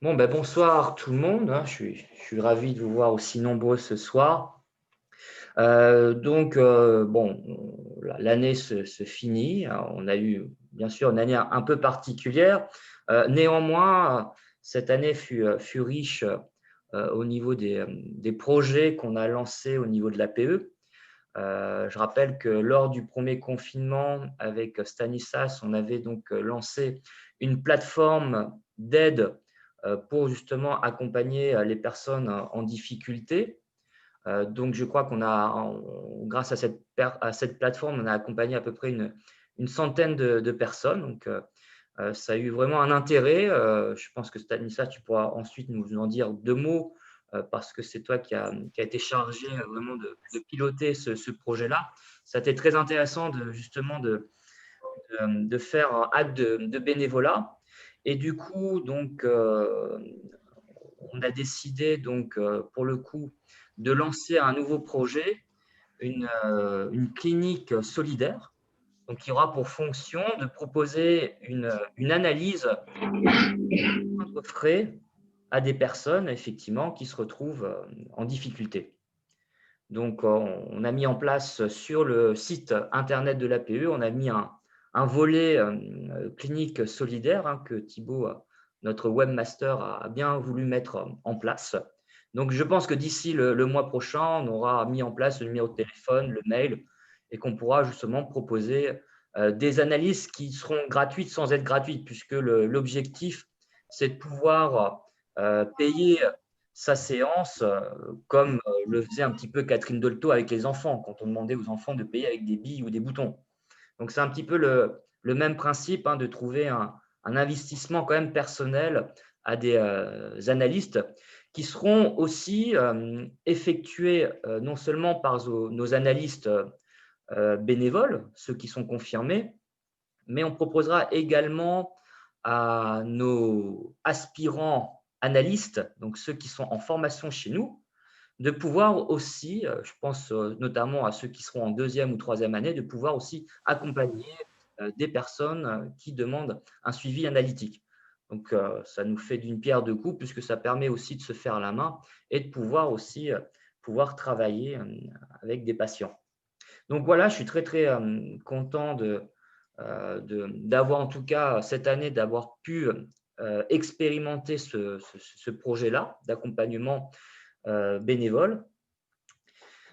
Bon, ben, bonsoir tout le monde, hein. Je suis ravi de vous voir aussi nombreux ce soir. Bon, l'année se finit. Alors, on a eu bien sûr une année un peu particulière. Néanmoins, cette année fut riche au niveau des projets qu'on a lancés au niveau de l'APE. Je rappelle que lors du premier confinement, avec Stanislas, on avait donc lancé une plateforme d'aide pour justement accompagner les personnes en difficulté. Donc, je crois grâce à cette plateforme, on a accompagné à peu près une centaine de personnes. Donc, ça a eu vraiment un intérêt. Je pense que Stanislas, tu pourras ensuite nous en dire deux mots parce que c'est toi qui a été chargé vraiment de piloter ce projet-là. Ça a été très intéressant justement de faire un acte de bénévolat. Et du coup, donc, on a décidé donc pour le coup de lancer un nouveau projet, une clinique solidaire, donc qui aura pour fonction de proposer une analyse de frais à des personnes effectivement qui se retrouvent en difficulté. Donc, on a mis en place sur le site internet de l'APE, on a mis un volet clinique solidaire que Thibaut, notre webmaster, a bien voulu mettre en place. Donc, je pense que d'ici le mois prochain, on aura mis en place le numéro de téléphone, le mail, et qu'on pourra justement proposer des analyses qui seront gratuites sans être gratuites, puisque l'objectif, c'est de pouvoir payer sa séance comme le faisait un petit peu Catherine Dolto avec les enfants, quand on demandait aux enfants de payer avec des billes ou des boutons. Donc, c'est un petit peu le même principe de trouver un investissement quand même personnel à des analystes qui seront aussi effectués non seulement par nos analystes bénévoles, ceux qui sont confirmés, mais on proposera également à nos aspirants analystes, donc ceux qui sont en formation chez nous, de pouvoir aussi, je pense notamment à ceux qui seront en deuxième ou troisième année, de pouvoir aussi accompagner des personnes qui demandent un suivi analytique. Donc, ça nous fait d'une pierre deux coups puisque ça permet aussi de se faire la main et de pouvoir aussi pouvoir travailler avec des patients. Donc voilà, je suis très, très content d'avoir en tout cas cette année, d'avoir pu expérimenter ce projet-là d'accompagnement bénévole.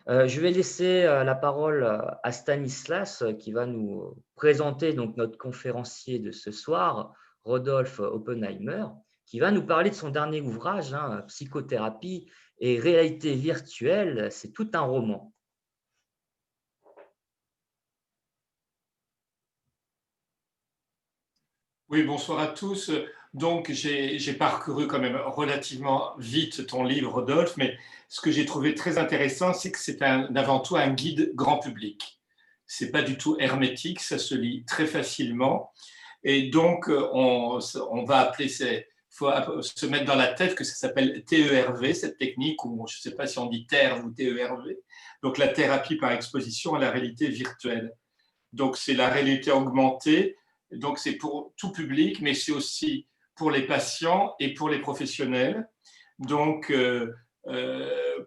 Je vais laisser la parole à Stanislas qui va nous présenter donc notre conférencier de ce soir, Rodolphe Oppenheimer, qui va nous parler de son dernier ouvrage, Psychothérapie et réalité virtuelle. C'est tout un roman. Oui, bonsoir à tous. Donc, j'ai parcouru quand même relativement vite ton livre, Rodolphe, mais ce que j'ai trouvé très intéressant, c'est que c'est avant tout un guide grand public. C'est pas du tout hermétique, ça se lit très facilement. Et donc, on va appeler faut se mettre dans la tête que ça s'appelle TERV, cette technique, ou je ne sais pas si on dit TERV ou TERV. Donc, la thérapie par exposition à la réalité virtuelle. Donc, c'est la réalité augmentée. Donc, c'est pour tout public, mais c'est aussi pour les patients et pour les professionnels. Donc,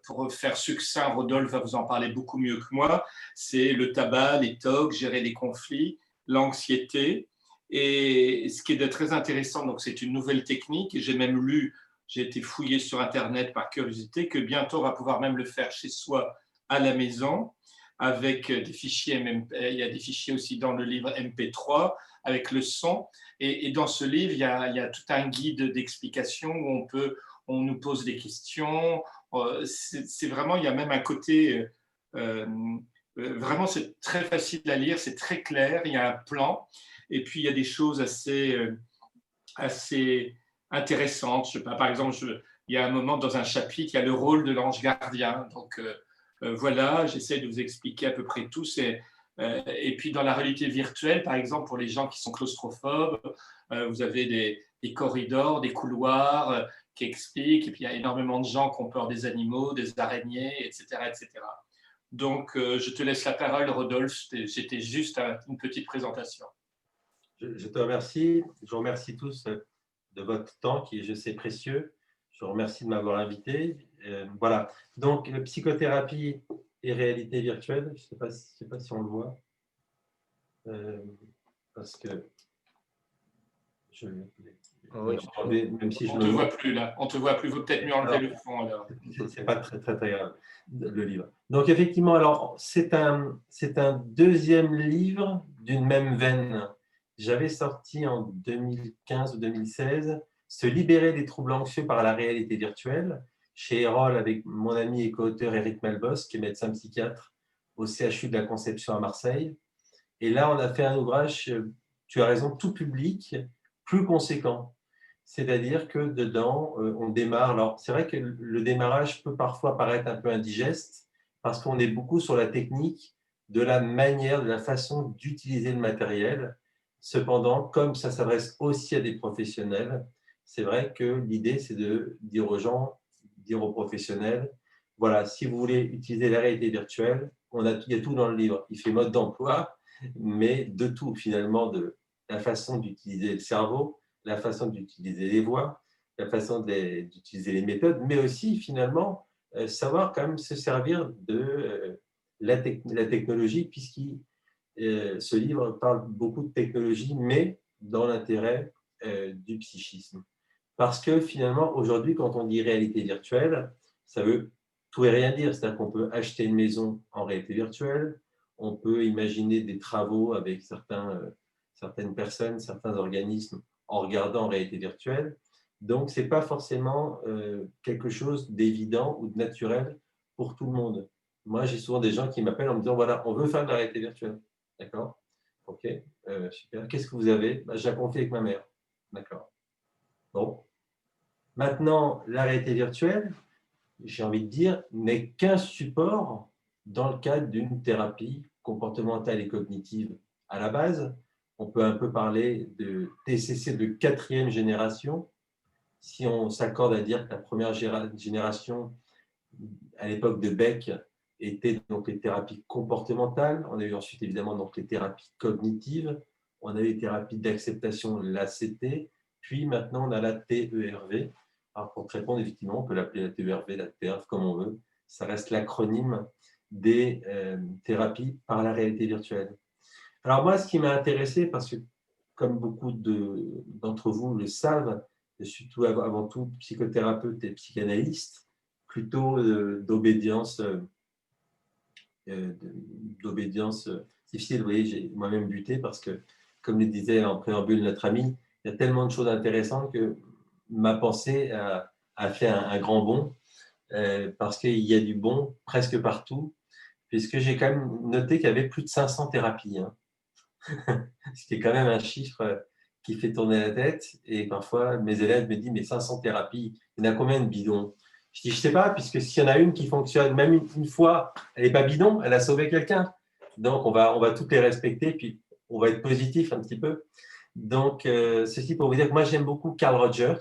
pour faire succinct, Rodolphe va vous en parler beaucoup mieux que moi. C'est le tabac, les tocs, gérer les conflits, l'anxiété. Et ce qui est de très intéressant, donc c'est une nouvelle technique. J'ai même lu, j'ai été fouillé sur Internet par curiosité, que bientôt on va pouvoir même le faire chez soi à la maison avec des fichiers il y a des fichiers aussi dans le livre MP3 avec le son. Et dans ce livre, il y a tout un guide d'explication où on nous pose des questions. C'est vraiment, il y a même un côté, vraiment, c'est très facile à lire, c'est très clair, il y a un plan. Et puis, il y a des choses assez intéressantes. Je sais pas, par exemple, il y a un moment dans un chapitre, il y a le rôle de l'ange gardien. Donc, voilà, j'essaie de vous expliquer à peu près tout. Et puis dans la réalité virtuelle, par exemple, pour les gens qui sont claustrophobes, vous avez des corridors, des couloirs qui expliquent. Et puis il y a énormément de gens qui ont peur des animaux, des araignées, etc. etc. Donc je te laisse la parole, Rodolphe. C'était juste une petite présentation. Je te remercie. Je vous remercie tous votre temps qui est, je sais, précieux. Je vous remercie de m'avoir invité. Voilà. Donc, psychothérapie et réalité virtuelle. Je ne sais pas si on le voit. Parce que je Oui. même si je On le ne te vois. voit plus là. On ne te voit plus. Il faut peut-être mieux enlever le fond alors. C'est pas très, très, très grave, le livre. Donc, effectivement, alors, c'est un deuxième livre d'une même veine. J'avais sorti en 2015 ou 2016 Se libérer des troubles anxieux par la réalité virtuelle chez Erol avec mon ami et co-auteur Éric Malbos, qui est médecin psychiatre au CHU de la Conception à Marseille. Et là, on a fait un ouvrage, tu as raison, tout public, plus conséquent. C'est-à-dire que dedans, on démarre. Alors, c'est vrai que le démarrage peut parfois paraître un peu indigeste parce qu'on est beaucoup sur la technique de la manière, de la façon d'utiliser le matériel. Cependant, comme ça s'adresse aussi à des professionnels, c'est vrai que l'idée, c'est de dire aux gens, dire aux professionnels, voilà, si vous voulez utiliser la réalité virtuelle, il y a tout dans le livre. Il fait mode d'emploi, mais de tout finalement, de la façon d'utiliser le cerveau, la façon d'utiliser les voix, la façon d'utiliser les méthodes, mais aussi finalement savoir quand même se servir de la technologie, ce livre parle beaucoup de technologie, mais dans l'intérêt du psychisme. Parce que finalement, aujourd'hui, quand on dit réalité virtuelle, ça veut tout et rien dire. C'est-à-dire qu'on peut acheter une maison en réalité virtuelle, on peut imaginer des travaux avec certaines personnes, certains organismes en regardant en réalité virtuelle. Donc, ce n'est pas forcément quelque chose d'évident ou de naturel pour tout le monde. Moi, j'ai souvent des gens qui m'appellent en me disant, voilà, on veut faire de la réalité virtuelle. D'accord? Ok, super. Qu'est-ce que vous avez? J'ai un conflit avec ma mère. D'accord. Bon. Maintenant, la réalité virtuelle, j'ai envie de dire, n'est qu'un support dans le cadre d'une thérapie comportementale et cognitive à la base. On peut un peu parler de TCC de 4e génération. Si on s'accorde à dire que la première génération, à l'époque de Beck, étaient donc les thérapies comportementales. On a eu ensuite évidemment donc les thérapies cognitives. On a eu les thérapies d'acceptation, l'ACT. Puis maintenant, on a la TERV. Alors pour te répondre, effectivement, on peut l'appeler la TERV, la TERV, comme on veut. Ça reste l'acronyme des thérapies par la réalité virtuelle. Alors moi, ce qui m'a intéressé, parce que comme beaucoup d'entre vous le savent, je suis avant tout psychothérapeute et psychanalyste, plutôt d'obédience difficile. Vous voyez, j'ai moi-même buté parce que, comme le disait en préambule notre ami, il y a tellement de choses intéressantes que ma pensée a fait un grand bond parce qu'il y a du bon presque partout, puisque j'ai quand même noté qu'il y avait plus de 500 thérapies, hein. Ce qui est quand même un chiffre qui fait tourner la tête. Et parfois, mes élèves me disent, mais 500 thérapies, il y en a combien de bidons? Je dis, je ne sais pas, puisque s'il y en a une qui fonctionne, même une fois, elle n'est pas bidon, elle a sauvé quelqu'un. Donc, on va toutes les respecter, puis on va être positif un petit peu. Donc, ceci pour vous dire que moi, j'aime beaucoup Carl Rogers,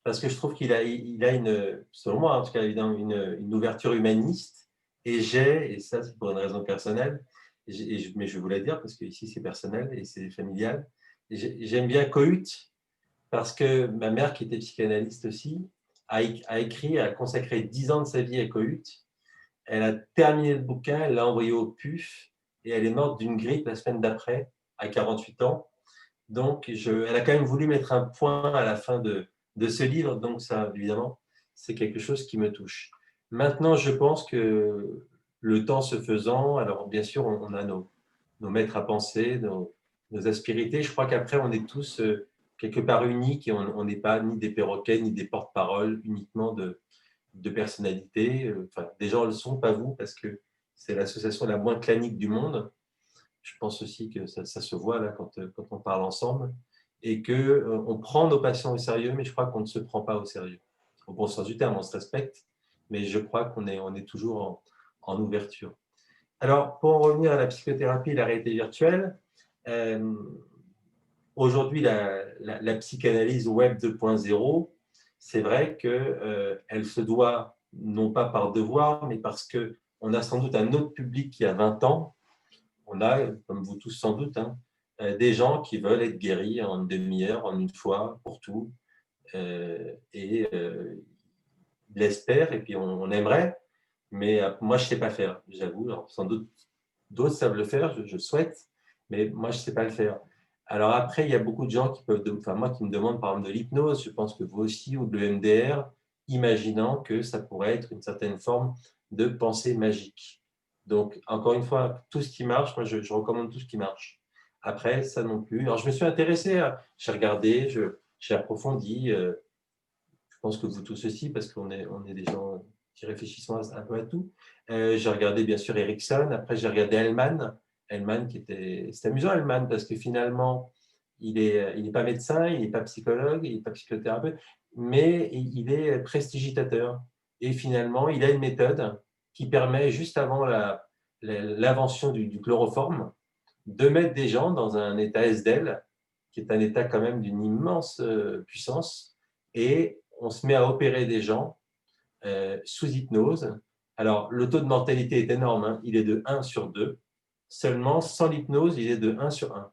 parce que je trouve qu'il a une, selon moi en tout cas, une ouverture humaniste. Et ça c'est pour une raison personnelle, mais je vais vous la dire parce que ici c'est personnel et c'est familial. J'aime bien Cohut parce que ma mère, qui était psychanalyste aussi, a écrit, a consacré 10 ans de sa vie à Cohut. Elle a terminé le bouquin, elle l'a envoyé au PUF et elle est morte d'une grippe la semaine d'après, à 48 ans. Donc, elle a quand même voulu mettre un point à la fin de ce livre. Donc, ça, évidemment, c'est quelque chose qui me touche. Maintenant, je pense que le temps se faisant, alors bien sûr, on a nos maîtres à penser, nos aspérités. Je crois qu'après, on est tous quelque part uniques et on n'est pas ni des perroquets, ni des porte-paroles uniquement de personnalités. Enfin, des gens le sont, pas vous, parce que c'est l'association la moins clanique du monde. Je pense aussi que ça se voit là quand on parle ensemble et qu'on prend nos patients au sérieux, mais je crois qu'on ne se prend pas au sérieux. Au bon sens du terme, on se respecte, mais je crois qu'on est toujours en ouverture. Alors, pour en revenir à la psychothérapie et la réalité virtuelle, aujourd'hui, la psychanalyse web 2.0, c'est vrai qu'elle se doit, non pas par devoir, mais parce qu'on a sans doute un autre public qui a 20 ans. On a, comme vous tous sans doute, hein, des gens qui veulent être guéris en une demi-heure, en une fois, pour tout. Et ils l'espèrent et puis on aimerait, mais moi, je ne sais pas faire, j'avoue. Alors, sans doute, d'autres savent le faire, je souhaite, mais moi, je ne sais pas le faire. Alors après, il y a beaucoup de gens qui peuvent, enfin moi, qui me demandent par exemple de l'hypnose, je pense que vous aussi, ou de l'EMDR, imaginant que ça pourrait être une certaine forme de pensée magique. Donc, encore une fois, tout ce qui marche, moi, je recommande tout ce qui marche. Après, ça non plus. Alors, je me suis intéressé, j'ai regardé, j'ai approfondi. Je pense que vous tous aussi, parce qu'on est des gens qui réfléchissent un peu à tout. J'ai regardé bien sûr Erickson, après j'ai regardé Hellman. C'est amusant Hellman, parce que finalement, il est pas médecin, il n'est pas psychologue, il n'est pas psychothérapeute, mais il est prestidigitateur. Et finalement, il a une méthode qui permet, juste avant l'invention du chloroforme, de mettre des gens dans un état SDL, qui est un état quand même d'une immense puissance, et on se met à opérer des gens sous hypnose. Alors, le taux de mortalité est énorme, hein. Il est de 1 sur 2. Seulement, sans l'hypnose, il est de 1 sur 1.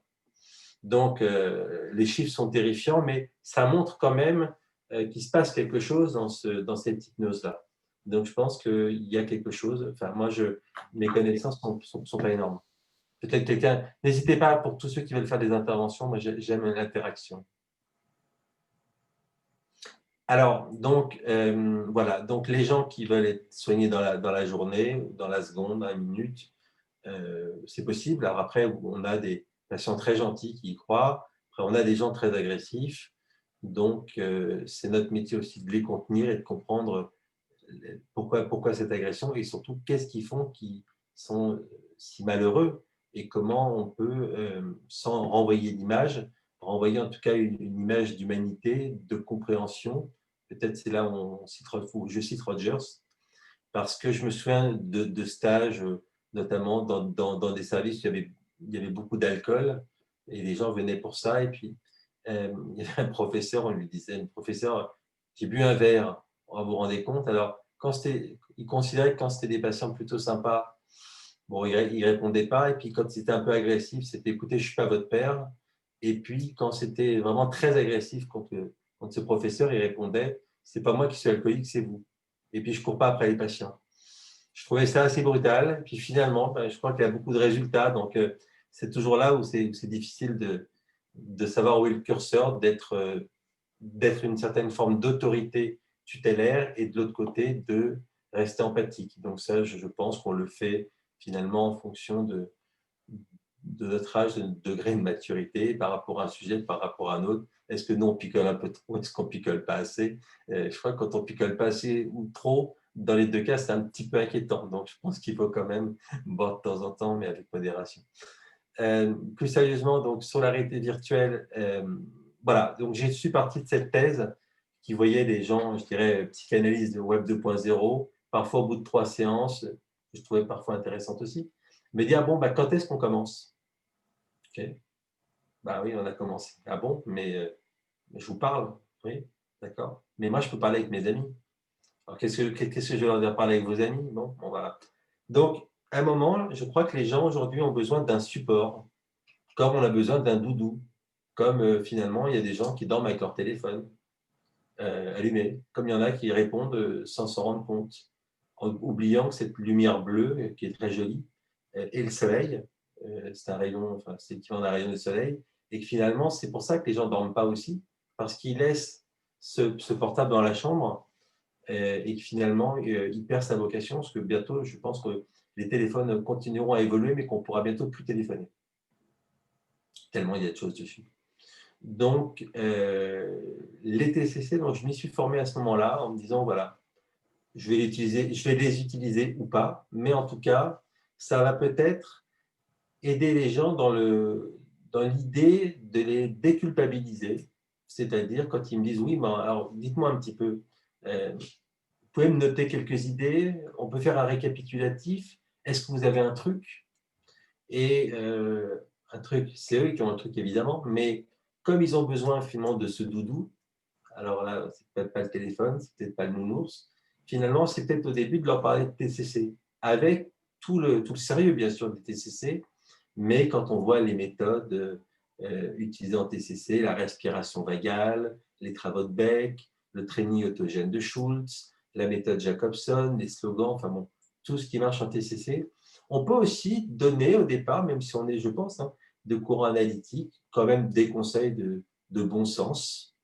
Donc, les chiffres sont terrifiants, mais ça montre quand même qu'il se passe quelque chose dans cette hypnose-là. Donc, je pense qu'il y a quelque chose. Enfin, moi, mes connaissances ne sont pas énormes. Peut-être quelqu'un. N'hésitez pas, pour tous ceux qui veulent faire des interventions, moi j'aime l'interaction. Alors, donc, voilà. Donc, les gens qui veulent être soignés dans la journée, dans la seconde, dans la minute, c'est possible. Alors, après, on a des patients très gentils qui y croient. Après, on a des gens très agressifs. Donc, c'est notre métier aussi de les contenir et de comprendre pourquoi cette agression et surtout qu'est-ce qu'ils font qui sont si malheureux et comment on peut, sans renvoyer l'image, renvoyer en tout cas une image d'humanité, de compréhension. Peut-être c'est là où je cite Rogers, parce que je me souviens de stages, notamment dans des services où il y avait beaucoup d'alcool et les gens venaient pour ça. Et puis, il y avait un professeur, on lui disait, professeur, j'ai bu un verre, vous vous rendez compte? Alors, il considérait que quand c'était des patients plutôt sympas, bon, il ne répondait pas. Et puis, quand c'était un peu agressif, c'était écoutez, je ne suis pas votre père. Et puis, quand c'était vraiment très agressif, quand ce professeur, il répondait, c'est pas moi qui suis alcoolique, c'est vous. Et puis, je ne cours pas après les patients. Je trouvais ça assez brutal. Puis finalement, je crois qu'il y a beaucoup de résultats. Donc, c'est toujours là où c'est difficile de savoir où est le curseur, d'être une certaine forme d'autorité tutélaire et de l'autre côté, de rester empathique. Donc ça, je pense qu'on le fait finalement en fonction de notre âge, de notre degré de maturité par rapport à un sujet, par rapport à un autre. Est-ce que nous, on picole un peu trop? Est-ce qu'on ne picole pas assez? Je crois que quand on ne picole pas assez ou trop, dans les deux cas, c'est un petit peu inquiétant. Donc, je pense qu'il faut quand même boire de temps en temps, mais avec modération. Plus sérieusement, donc, sur la réalité virtuelle, voilà. Donc, je suis parti de cette thèse qui voyait des gens, je dirais, psychanalyse de Web 2.0, parfois au bout de 3 séances, que je trouvais parfois intéressantes aussi, me dire, bon, quand est-ce qu'on commence? Okay. Bah oui, on a commencé. Ah bon, mais je vous parle. Oui, d'accord. Mais moi, je peux parler avec mes amis. Alors, qu'est-ce que je vais leur dire? Parler avec vos amis? Bon, voilà. Donc, à un moment, je crois que les gens aujourd'hui ont besoin d'un support, comme on a besoin d'un doudou, comme finalement, il y a des gens qui dorment avec leur téléphone allumé, comme il y en a qui répondent sans s'en rendre compte, en oubliant que cette lumière bleue, qui est très jolie, et le soleil, c'est un rayon, enfin, c'est équivalent d'un rayon de soleil, et que finalement, c'est pour ça que les gens ne dorment pas aussi, parce qu'ils laissent ce portable dans la chambre et que finalement, il perd sa vocation, parce que bientôt, je pense que les téléphones continueront à évoluer, mais qu'on pourra bientôt plus téléphoner, tellement il y a de choses dessus. Donc, les TCC, donc, je m'y suis formé à ce moment-là en me disant, voilà, je vais les utiliser ou pas, mais en tout cas, ça va peut-être aider les gens dans l'idée de les déculpabiliser, c'est-à-dire quand ils me disent oui, mais alors dites-moi un petit peu, vous pouvez me noter quelques idées, on peut faire un récapitulatif, est-ce que vous avez un truc? Et un truc, c'est eux qui ont un truc évidemment, mais comme ils ont besoin finalement de ce doudou, alors là, c'est peut-être pas le téléphone, c'est peut-être pas le nounours, finalement, c'est peut-être au début de leur parler de TCC, avec tout le sérieux bien sûr des TCC, mais quand on voit les méthodes utilisés en TCC, la respiration vagale, les travaux de Beck, le training autogène de Schultz, la méthode Jacobson, les slogans, enfin bon, tout ce qui marche en TCC. On peut aussi donner au départ, même si on est, je pense, de courants analytiques, quand même des conseils de bon sens,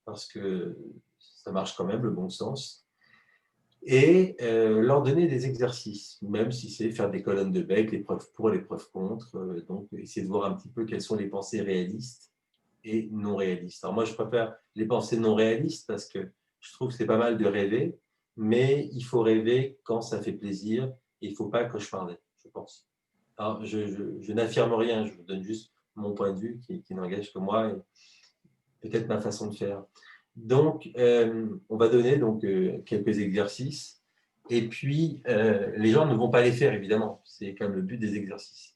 parce que ça marche quand même le bon sens, et leur donner des exercices, même si c'est faire des colonnes de Beck, les preuves pour, les preuves contre, donc essayer de voir un petit peu quelles sont les pensées réalistes et non réalistes. Alors moi, je préfère les pensées non réalistes parce que je trouve que c'est pas mal de rêver, mais il faut rêver quand ça fait plaisir et il ne faut pas cauchemarder, je pense. Alors, je n'affirme rien, je vous donne juste mon point de vue qui n'engage que moi et peut-être ma façon de faire. Donc, on va donner donc, quelques exercices et puis les gens ne vont pas les faire, évidemment. C'est quand même le but des exercices.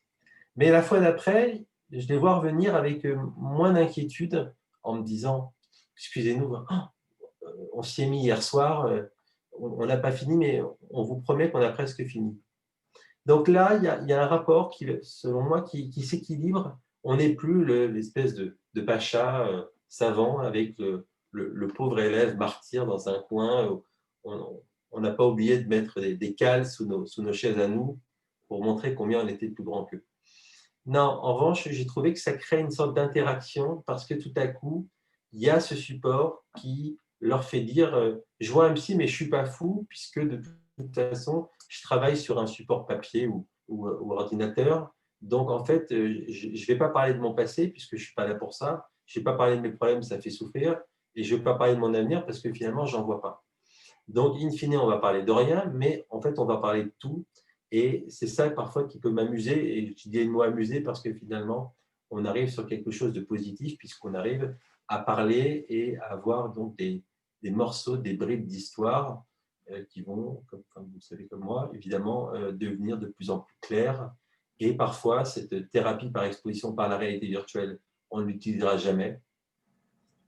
Mais la fois d'après, je les vois revenir avec moins d'inquiétude en me disant « Excusez-nous, on s'y est mis hier soir, on n'a pas fini, mais on vous promet qu'on a presque fini. » Donc là, il y a un rapport qui, selon moi, qui s'équilibre. On n'est plus l'espèce de pacha savant avec le pauvre élève martyr dans un coin. On n'a pas oublié de mettre des cales sous nos chaises à nous pour montrer combien on était plus grand qu'eux. Non, en revanche, j'ai trouvé que ça crée une sorte d'interaction parce que tout à coup, il y a ce support qui leur fait dire je vois un psy, mais je ne suis pas fou, puisque de toute façon, je travaille sur un support papier ou ordinateur. Donc, en fait, je ne vais pas parler de mon passé, puisque je ne suis pas là pour ça. Je ne vais pas parler de mes problèmes, ça fait souffrir. Et je ne vais pas parler de mon avenir, parce que finalement, je n'en vois pas. Donc, in fine, on va parler de rien, mais en fait, on va parler de tout. Et c'est ça parfois qui peut m'amuser. Et je dis le mot amuser parce que finalement, on arrive sur quelque chose de positif puisqu'on arrive à parler et à avoir donc des morceaux, des bribes d'histoire qui vont, comme vous le savez comme moi, évidemment, devenir de plus en plus clairs. Et parfois, cette thérapie par exposition par la réalité virtuelle, on ne l'utilisera jamais.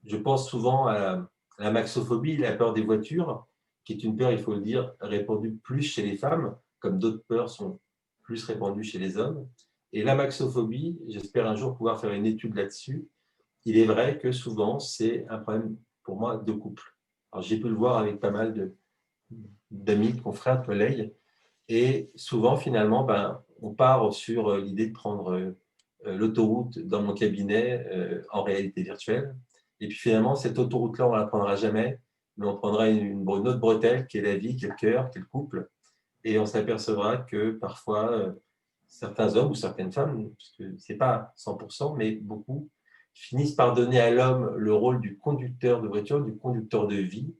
Je pense souvent à la maxophobie, la peur des voitures, qui est une peur, il faut le dire, répandue plus chez les femmes, comme d'autres peurs sont plus répandues chez les hommes. Et la maxophobie, j'espère un jour pouvoir faire une étude là-dessus. Il est vrai que souvent, c'est un problème, pour moi, de couple. Alors, j'ai pu le voir avec pas mal d'amis, de confrères, de collègues. Et souvent, finalement, on part sur l'idée de prendre l'autoroute dans mon cabinet en réalité virtuelle. Et puis finalement, cette autoroute-là, on ne la prendra jamais, mais on prendra une autre bretelle qui est la vie, qui est le cœur, qui est le couple. Et on s'apercevra que parfois, certains hommes ou certaines femmes, parce que ce n'est pas 100%, mais beaucoup, finissent par donner à l'homme le rôle du conducteur de voiture, du conducteur de vie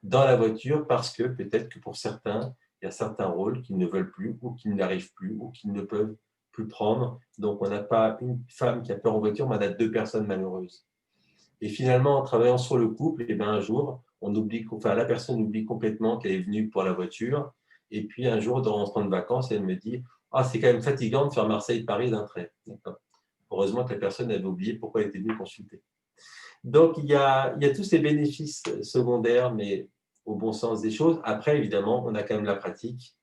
dans la voiture, parce que peut-être que pour certains, il y a certains rôles qu'ils ne veulent plus ou qu'ils n'arrivent plus ou qu'ils ne peuvent plus prendre. Donc, on n'a pas une femme qui a peur en voiture, mais on a deux personnes malheureuses. Et finalement, en travaillant sur le couple, un jour, la personne oublie complètement qu'elle est venue pour la voiture. Et puis, un jour, dans rentrant de vacances, elle me dit « Ah, c'est quand même fatigant de faire Marseille-Paris d'un trait. » Heureusement que la personne avait oublié pourquoi elle était venue consulter. Donc, il y a tous ces bénéfices secondaires, mais au bon sens des choses. Après, évidemment, on a quand même la pratique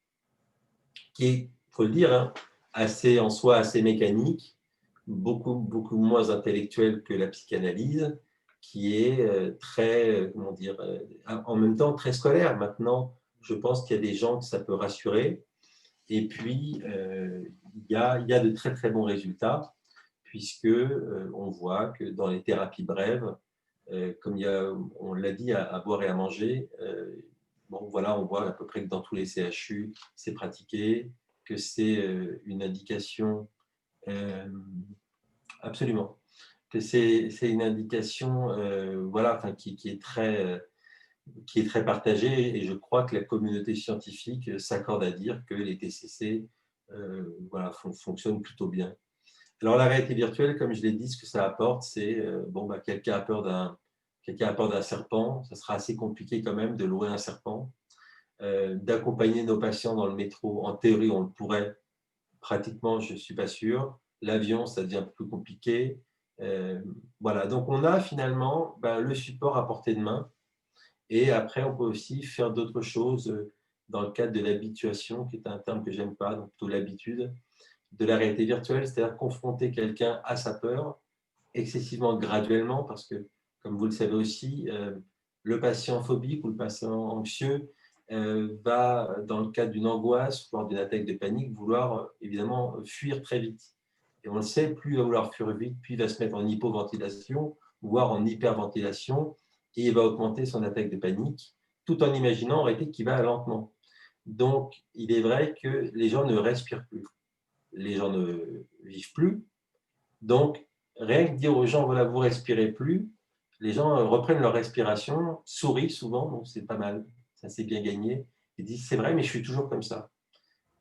qui est, il faut le dire, en soi assez mécanique, beaucoup, beaucoup moins intellectuelle que la psychanalyse, qui est très, en même temps très scolaire. Maintenant, je pense qu'il y a des gens que ça peut rassurer. Et puis, il y a de très, très bons résultats, puisque on voit que dans les thérapies brèves, comme on l'a dit, à boire et à manger, on voit à peu près que dans tous les CHU, c'est pratiqué, que c'est une indication, absolument, que c'est une indication qui est très partagée, et je crois que la communauté scientifique s'accorde à dire que les TCC fonctionnent plutôt bien. Alors, la réalité virtuelle, comme je l'ai dit, ce que ça apporte, c'est quelqu'un a peur d'un serpent, ça sera assez compliqué quand même de louer un serpent, d'accompagner nos patients dans le métro. En théorie, on le pourrait, pratiquement, je ne suis pas sûr. L'avion, ça devient plus compliqué. Donc on a finalement le support à portée de main, et après, on peut aussi faire d'autres choses dans le cadre de l'habituation, qui est un terme que je n'aime pas, donc plutôt l'habitude de la réalité virtuelle, c'est-à-dire confronter quelqu'un à sa peur excessivement graduellement parce que, comme vous le savez aussi, le patient phobique ou le patient anxieux va, dans le cadre d'une angoisse, voire d'une attaque de panique, vouloir évidemment fuir très vite. Et on le sait, plus il va vouloir fuir vite, plus il va se mettre en hypoventilation, voire en hyperventilation, et il va augmenter son attaque de panique, tout en imaginant en réalité qu'il va lentement. Donc, il est vrai que les gens ne respirent plus, les gens ne vivent plus. Donc, rien que dire aux gens, voilà, vous respirez plus, les gens reprennent leur respiration, sourient souvent, donc c'est pas mal, ça c'est bien gagné, et disent, c'est vrai, mais je suis toujours comme ça.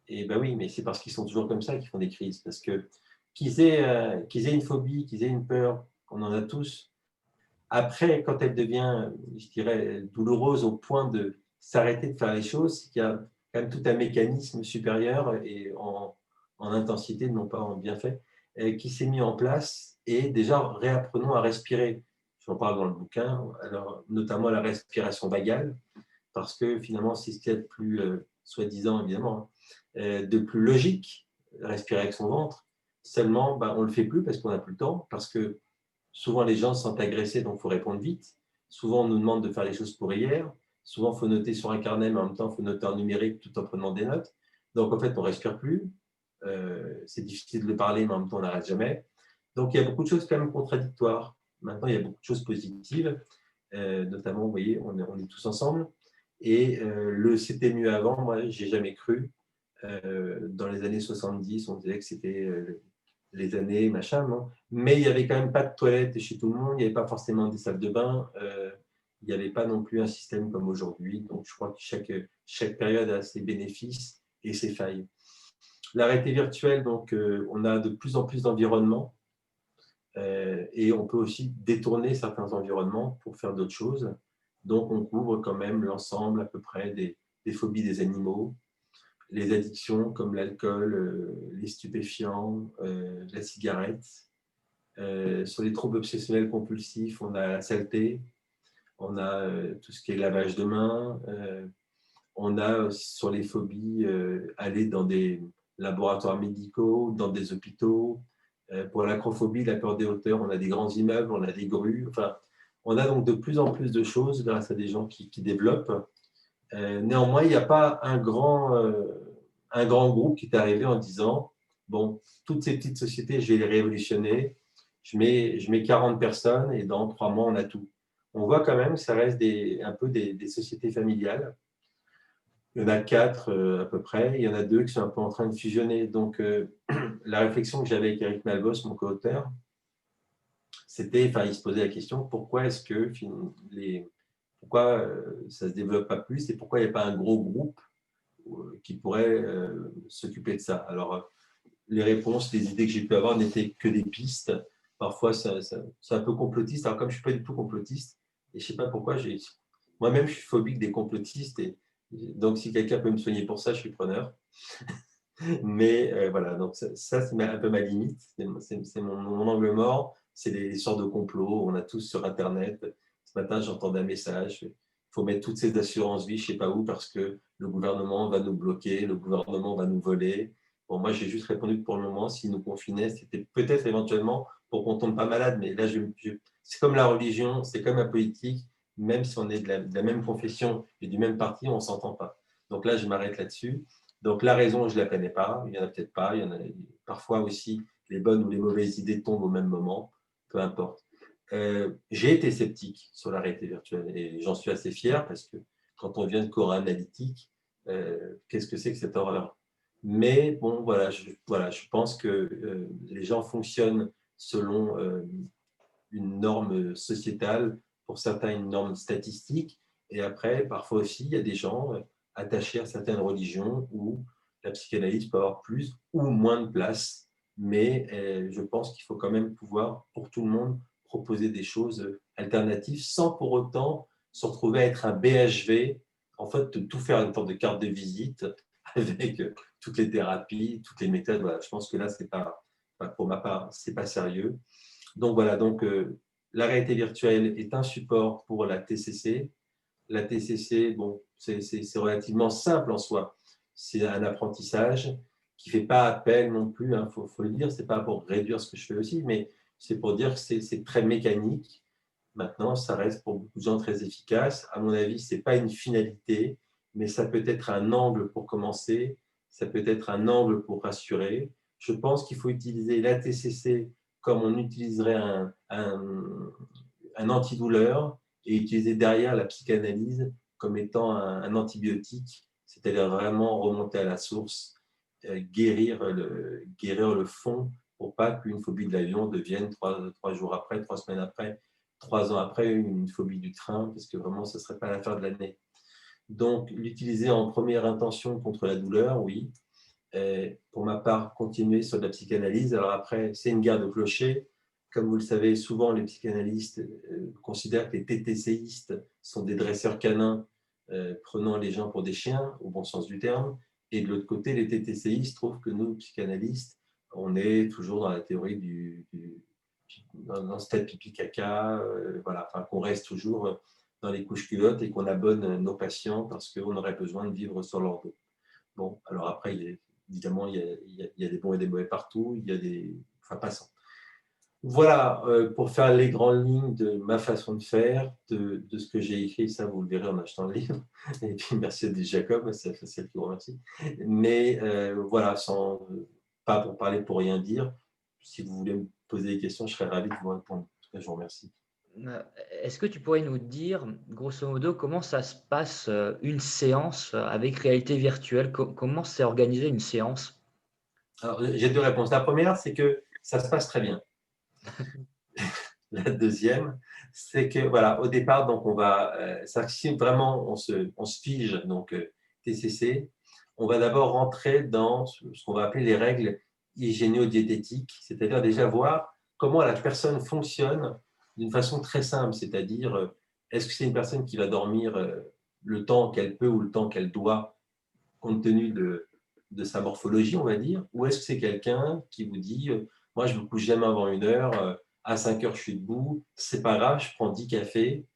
Et ben oui, mais c'est parce qu'ils sont toujours comme ça qu'ils font des crises, parce que qu'ils aient une phobie, qu'ils aient une peur, on en a tous. Après, quand elle devient, je dirais, douloureuse au point de s'arrêter de faire les choses, c'est qu'il y a quand même tout un mécanisme supérieur et en intensité, non pas en bienfait, qui s'est mis en place. Et déjà, réapprenons à respirer. J'en parle dans le bouquin, alors, notamment la respiration vagale, parce que finalement, c'est ce qu'il y a de plus, soi-disant évidemment, de plus logique, respirer avec son ventre. Seulement, on ne le fait plus parce qu'on n'a plus le temps, parce que souvent les gens se sentent agressés, donc il faut répondre vite. Souvent, on nous demande de faire les choses pour hier. Souvent, il faut noter sur un carnet, mais en même temps, il faut noter en numérique tout en prenant des notes. Donc, en fait, on ne respire plus. C'est difficile de le parler, mais en même temps, on n'arrête jamais. Donc, il y a beaucoup de choses quand même contradictoires. Maintenant, il y a beaucoup de choses positives, notamment, vous voyez, on est tous ensemble. Et le c'était mieux avant, moi, j'ai jamais cru. Dans les années 70, on disait que c'était les années, machin, non. Mais il n'y avait quand même pas de toilettes chez tout le monde, il n'y avait pas forcément des salles de bain, il n'y avait pas non plus un système comme aujourd'hui. Donc, je crois que chaque période a ses bénéfices et ses failles. La réalité virtuelle, donc, on a de plus en plus d'environnements et on peut aussi détourner certains environnements pour faire d'autres choses. Donc, on couvre quand même l'ensemble à peu près des phobies des animaux, les addictions comme l'alcool, les stupéfiants, la cigarette. Sur les troubles obsessionnels compulsifs, on a la saleté, on a tout ce qui est lavage de mains, on a sur les phobies aller dans des laboratoires médicaux, dans des hôpitaux. Pour l'acrophobie, la peur des hauteurs, on a des grands immeubles, on a des grues. Enfin, on a donc de plus en plus de choses grâce à des gens qui développent. Néanmoins, il n'y a pas un grand groupe qui est arrivé en disant, bon, toutes ces petites sociétés, je vais les révolutionner, je mets 40 personnes et dans 3 mois, on a tout. On voit quand même que ça reste un peu des sociétés familiales. Il y en a 4 à peu près, il y en a 2 qui sont un peu en train de fusionner. Donc, la réflexion que j'avais avec Eric Malbos, mon co-auteur, c'était, enfin, il se posait la question, pourquoi est-ce que pourquoi ça ne se développe pas plus et pourquoi il n'y a pas un gros groupe qui pourrait s'occuper de ça. Alors, les réponses, les idées que j'ai pu avoir n'étaient que des pistes. Parfois, c'est un peu complotiste. Alors, comme je ne suis pas du tout complotiste, et je ne sais pas pourquoi, moi-même, je suis phobique des complotistes. Et donc, si quelqu'un peut me soigner pour ça, je suis preneur. Mais voilà, donc ça c'est un peu ma limite. C'est mon angle mort. C'est les sortes de complots. On a tous sur Internet. Ce matin, j'entendais un message. Il faut mettre toutes ces assurances-vie, je ne sais pas où, parce que le gouvernement va nous bloquer, le gouvernement va nous voler. Bon, moi, j'ai juste répondu que pour le moment, s'ils nous confinaient, c'était peut-être éventuellement pour qu'on ne tombe pas malade. Mais là, c'est comme la religion, c'est comme la politique. Même si on est de la même confession et du même parti, on ne s'entend pas. Donc là, je m'arrête là-dessus. Donc la raison, je ne la connais pas. Il n'y en a peut-être pas. Il y en a parfois aussi, les bonnes ou les mauvaises idées tombent au même moment. Peu importe. J'ai été sceptique sur la réalité virtuelle et j'en suis assez fier parce que quand on vient de Cora Analytique, qu'est-ce que c'est que cette horreur? Mais bon, voilà, je pense que les gens fonctionnent selon une norme sociétale, pour certains une norme statistique, et après, parfois aussi, il y a des gens attachés à certaines religions où la psychanalyse peut avoir plus ou moins de place, mais je pense qu'il faut quand même pouvoir, pour tout le monde, proposer des choses alternatives sans pour autant se retrouver à être un BHV, en fait, de tout faire une sorte de carte de visite avec toutes les thérapies, toutes les méthodes. Voilà, je pense que là, c'est pas, pour ma part, c'est pas sérieux. Donc voilà, donc la réalité virtuelle est un support pour la TCC. La TCC, bon, c'est relativement simple en soi. C'est un apprentissage qui ne fait pas appel non plus, faut le dire, ce n'est pas pour réduire ce que je fais aussi, mais c'est pour dire que c'est très mécanique. Maintenant, ça reste pour beaucoup de gens très efficace. À mon avis, ce n'est pas une finalité, mais ça peut être un angle pour commencer, ça peut être un angle pour rassurer. Je pense qu'il faut utiliser la TCC comme on utiliserait un antidouleur et utiliser derrière la psychanalyse comme étant un antibiotique, c'est-à-dire vraiment remonter à la source, guérir le fond pour pas qu'une phobie de l'avion devienne 3 jours après, 3 semaines après, 3 ans après, une phobie du train, parce que vraiment, ce ne serait pas l'affaire de l'année. Donc, l'utiliser en première intention contre la douleur, oui. Et pour ma part, continuer sur de la psychanalyse. Alors après, c'est une guerre de clochers. Comme vous le savez, souvent les psychanalystes considèrent que les TTCistes sont des dresseurs canins prenant les gens pour des chiens, au bon sens du terme. Et de l'autre côté, les TTCistes trouvent que nous, psychanalystes, on est toujours dans la théorie dans le stade pipi-caca, voilà, enfin, qu'on reste toujours dans les couches culottes et qu'on abonne nos patients parce qu'on aurait besoin de vivre sur leur dos. Bon, alors après, évidemment, il y a des bons et des mauvais partout, il y a des... Enfin, passons. Voilà, pour faire les grandes lignes de ma façon de faire, de ce que j'ai écrit, ça vous le verrez en achetant le livre. Et puis merci à des Jacob, c'est le plus grand merci. Mais voilà, pas pour parler pour rien dire. Si vous voulez me poser des questions, je serais ravi de vous répondre. En tout cas, je vous remercie. Est-ce que tu pourrais nous dire, grosso modo, comment ça se passe une séance avec réalité virtuelle? Comment s'est organisée une séance? Alors, j'ai 2 réponses. La première, c'est que ça se passe très bien. La deuxième, c'est que voilà, au départ, donc on va, si vraiment on se fige, donc TCC, on va d'abord rentrer dans ce qu'on va appeler les règles hygiéno-diététiques, c'est-à-dire déjà voir comment la personne fonctionne d'une façon très simple, c'est-à-dire est-ce que c'est une personne qui va dormir le temps qu'elle peut ou le temps qu'elle doit, compte tenu de sa morphologie, on va dire, ou est-ce que c'est quelqu'un qui vous dit moi, je ne me couche jamais avant 1 heure, à 5 heures, je suis debout, c'est pas grave, je prends 10 cafés,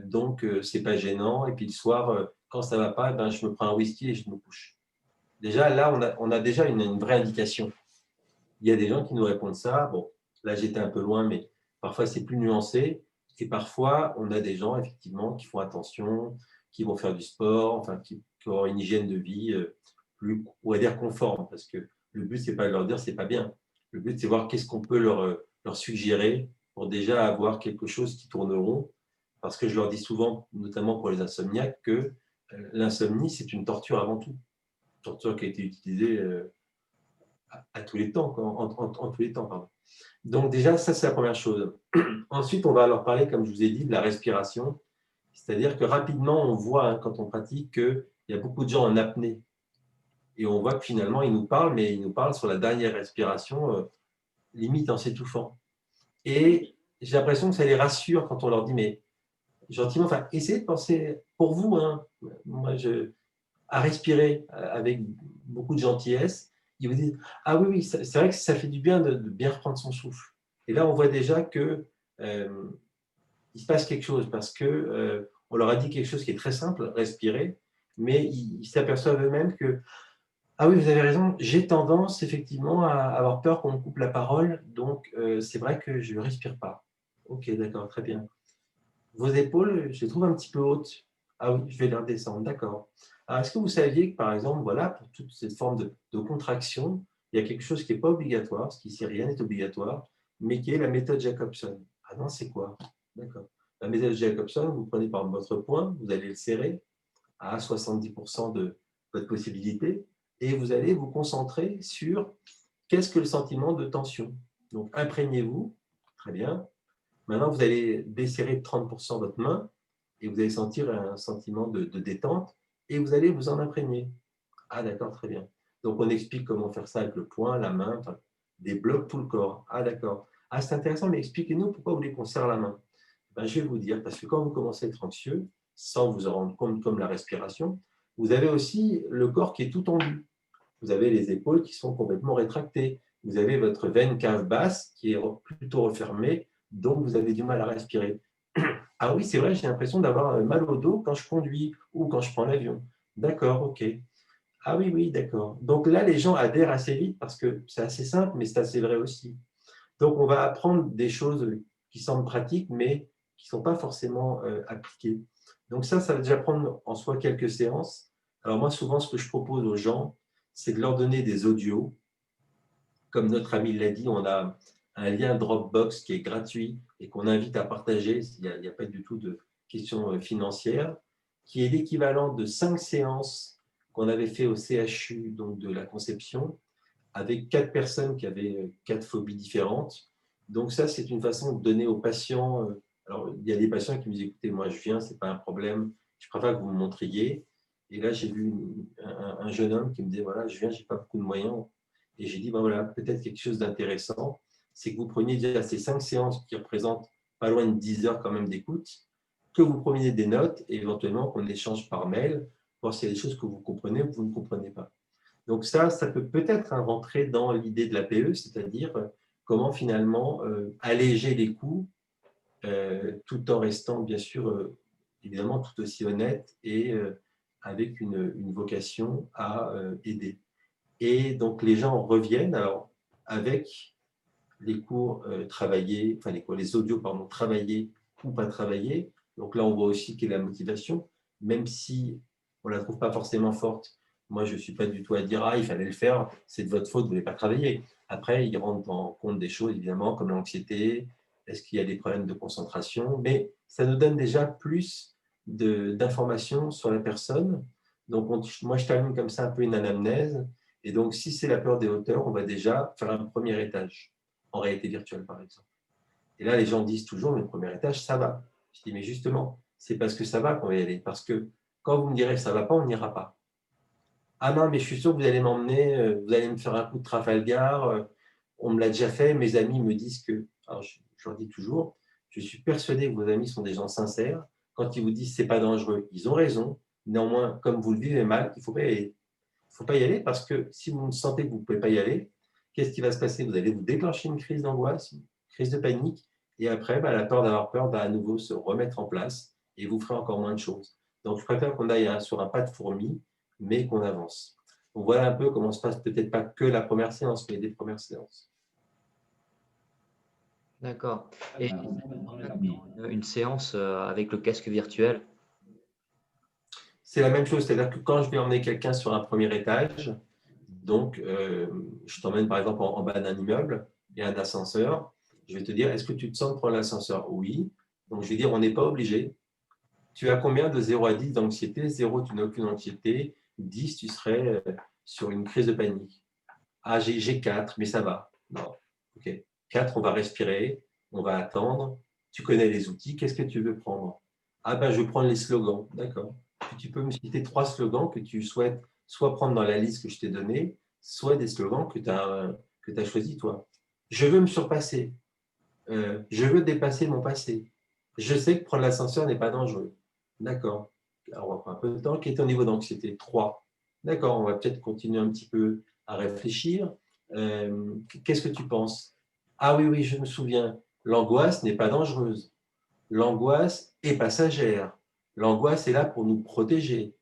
donc c'est pas gênant, et puis le soir, quand ça va pas, ben, je me prends un whisky et je me couche. Déjà, là, on a déjà une vraie indication. Il y a des gens qui nous répondent ça. Bon, là, j'étais un peu loin, mais parfois, c'est plus nuancé. Et parfois, on a des gens, effectivement, qui font attention, qui vont faire du sport, enfin, qui ont une hygiène de vie plus, on va dire, conforme. Parce que le but, c'est pas de leur dire c'est pas bien. Le but, c'est voir qu'est-ce qu'on peut leur suggérer pour déjà avoir quelque chose qui tourne rond. Parce que je leur dis souvent, notamment pour les insomniaques, que l'insomnie, c'est une torture avant tout. Une torture qui a été utilisée à tous les temps, en tous les temps, pardon. Donc déjà, ça, c'est la première chose. Ensuite, on va leur parler, comme je vous ai dit, de la respiration. C'est-à-dire que rapidement, on voit, hein, quand on pratique, qu'il y a beaucoup de gens en apnée. Et on voit que finalement, ils nous parlent, mais ils nous parlent sur la dernière respiration, limite en s'étouffant. Et j'ai l'impression que ça les rassure quand on leur dit, mais gentiment, enfin, essayez de penser pour vous, hein, moi, à respirer avec beaucoup de gentillesse. Ils vous disent ah oui, oui, c'est vrai que ça fait du bien de bien reprendre son souffle. Et là, on voit déjà que il se passe quelque chose parce que on leur a dit quelque chose qui est très simple, respirer, mais ils s'aperçoivent eux-mêmes que ah oui, vous avez raison, j'ai tendance effectivement à avoir peur qu'on me coupe la parole, donc c'est vrai que je ne respire pas. Ok, d'accord, très bien. Vos épaules, je les trouve un petit peu hautes. Ah oui, je vais les redescendre, d'accord. Alors, est-ce que vous saviez que, par exemple, voilà, pour toute cette forme de contraction, il y a quelque chose qui n'est pas obligatoire, parce qu'ici, rien n'est obligatoire, mais qui est la méthode Jacobson. Ah non, c'est quoi? D'accord. La méthode Jacobson, vous prenez par votre poing, vous allez le serrer à 70% de votre possibilité, et vous allez vous concentrer sur qu'est-ce que le sentiment de tension. Donc, imprégnez-vous, très bien. Maintenant, vous allez desserrer de 30% votre main et vous allez sentir un sentiment de détente et vous allez vous en imprégner. Ah, d'accord, très bien. Donc, on explique comment faire ça avec le poing, la main, enfin, débloque tout le corps. Ah, d'accord. Ah, c'est intéressant, mais expliquez-nous pourquoi vous voulez qu'on serre la main. Ben, je vais vous dire, parce que quand vous commencez à être anxieux, sans vous en rendre compte, comme la respiration, vous avez aussi le corps qui est tout tendu. Vous avez les épaules qui sont complètement rétractées. Vous avez votre veine cave basse qui est plutôt refermée, donc vous avez du mal à respirer. Ah oui, c'est vrai, j'ai l'impression d'avoir mal au dos quand je conduis ou quand je prends l'avion. D'accord, ok. Ah oui, oui, d'accord. Donc là, les gens adhèrent assez vite parce que c'est assez simple, mais c'est assez vrai aussi. Donc, on va apprendre des choses qui semblent pratiques, mais qui ne sont pas forcément appliquées. Donc ça va déjà prendre en soi quelques séances. Alors moi, souvent, ce que je propose aux gens, c'est de leur donner des audios. Comme notre ami l'a dit, on a un lien Dropbox qui est gratuit et qu'on invite à partager. Il n'y a pas du tout de questions financières, qui est l'équivalent de 5 séances qu'on avait fait au CHU, donc de la Conception, avec 4 personnes qui avaient 4 phobies différentes. Donc ça, c'est une façon de donner aux patients. Alors, il y a des patients qui me disent, écoutez, moi je viens, ce n'est pas un problème, je préfère que vous me montriez. Et là, j'ai vu un jeune homme qui me disait, voilà, je viens, je n'ai pas beaucoup de moyens. Et j'ai dit, ben voilà, peut-être quelque chose d'intéressant, c'est que vous preniez déjà ces 5 séances qui représentent pas loin de 10 heures quand même d'écoute, que vous preniez des notes et éventuellement qu'on échange par mail, voir s'il y a des choses que vous comprenez ou que vous ne comprenez pas. Donc ça peut peut-être rentrer dans l'idée de l'APE, c'est-à-dire comment finalement alléger les coûts tout en restant bien sûr évidemment tout aussi honnête et avec une vocation à aider. Et donc les gens reviennent alors avec les cours travaillés, enfin les audios pardon, travaillés ou pas travaillés. Donc là on voit aussi quelle est la motivation, même si on ne la trouve pas forcément forte. Moi, je ne suis pas du tout à dire « Ah, il fallait le faire, c'est de votre faute, vous ne voulez pas travailler ». Après, il rentre en compte des choses, évidemment, comme l'anxiété, est-ce qu'il y a des problèmes de concentration, mais ça nous donne déjà plus d'informations sur la personne. Donc, moi, je termine comme ça un peu une anamnèse. Et donc, si c'est la peur des hauteurs, on va déjà faire un premier étage, en réalité virtuelle, par exemple. Et là, les gens disent toujours « Mais le premier étage, ça va ». Je dis « Mais justement, c'est parce que ça va qu'on va y aller. Parce que quand vous me direz que ça ne va pas, on n'ira pas. » Ah non, mais je suis sûr que vous allez m'emmener, vous allez me faire un coup de Trafalgar. On me l'a déjà fait. Mes amis me disent que, alors je leur dis toujours, je suis persuadé que vos amis sont des gens sincères. Quand ils vous disent c'est pas dangereux, ils ont raison. Néanmoins, comme vous le vivez mal, il ne faut pas y aller. Il ne faut pas y aller parce que si vous sentez que vous ne pouvez pas y aller, qu'est-ce qui va se passer? Vous allez vous déclencher une crise d'angoisse, une crise de panique, et après, la peur d'avoir peur va à nouveau se remettre en place et vous ferez encore moins de choses. Donc, je préfère qu'on aille sur un pas de fourmi, mais qu'on avance. Donc, voilà un peu comment se passe peut-être pas que la première séance, mais des premières séances. D'accord. Et une séance avec le casque virtuel? C'est la même chose, c'est-à-dire que quand je vais emmener quelqu'un sur un premier étage, donc je t'emmène par exemple en bas d'un immeuble, il y a un ascenseur, je vais te dire, est-ce que tu te sens de prendre l'ascenseur? Oui. Donc je vais dire, on n'est pas obligé. Tu as combien de 0 à 10 d'anxiété? 0, tu n'as aucune anxiété. 10, tu serais sur une crise de panique. Ah, j'ai 4, mais ça va. Non. OK. 4, on va respirer, on va attendre. Tu connais les outils, qu'est-ce que tu veux prendre? Ah ben, je veux prendre les slogans. D'accord. Puis tu peux me citer 3 slogans que tu souhaites soit prendre dans la liste que je t'ai donnée, soit des slogans que tu as choisis toi. Je veux me surpasser. Je veux dépasser mon passé. Je sais que prendre l'ascenseur n'est pas dangereux. D'accord. Alors, on va prendre un peu de temps. Quel est ton niveau d'anxiété? 3. D'accord, on va peut-être continuer un petit peu à réfléchir. Qu'est-ce que tu penses? Ah oui, oui, je me souviens. L'angoisse n'est pas dangereuse. L'angoisse est passagère. L'angoisse est là pour nous protéger.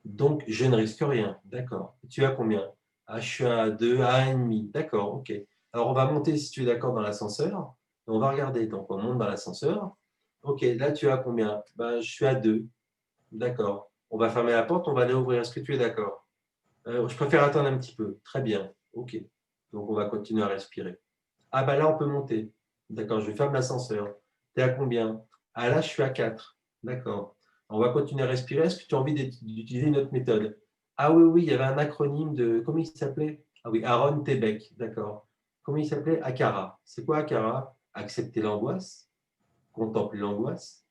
Donc, je ne risque rien. D'accord. Tu as combien? Ah, je suis à 2, à 1,5. D'accord, ok. Alors, on va monter, si tu es d'accord, dans l'ascenseur. On va regarder. Donc, on monte dans l'ascenseur. Ok, là, tu as combien? Ben, je suis à 2. D'accord. On va fermer la porte, on va aller ouvrir. Est-ce que tu es d'accord? Je préfère attendre un petit peu. Très bien. Ok. Donc, on va continuer à respirer. Ah, ben là, on peut monter. D'accord, je ferme l'ascenseur. Tu es à combien? Ah, là, je suis à 4. D'accord. On va continuer à respirer. Est-ce que tu as envie d'utiliser une autre méthode? Ah oui, oui, il y avait un acronyme de… Comment il s'appelait? Ah oui, Aaron Tebeck. D'accord. Comment il s'appelait? ACARA. C'est quoi ACARA? Accepter l'angoisse, contempler l'angoisse,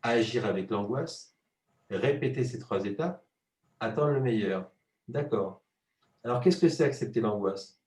agir avec l'angoisse, répéter ces 3 étapes, attendre le meilleur. D'accord. Alors, qu'est-ce que c'est accepter l'angoisse?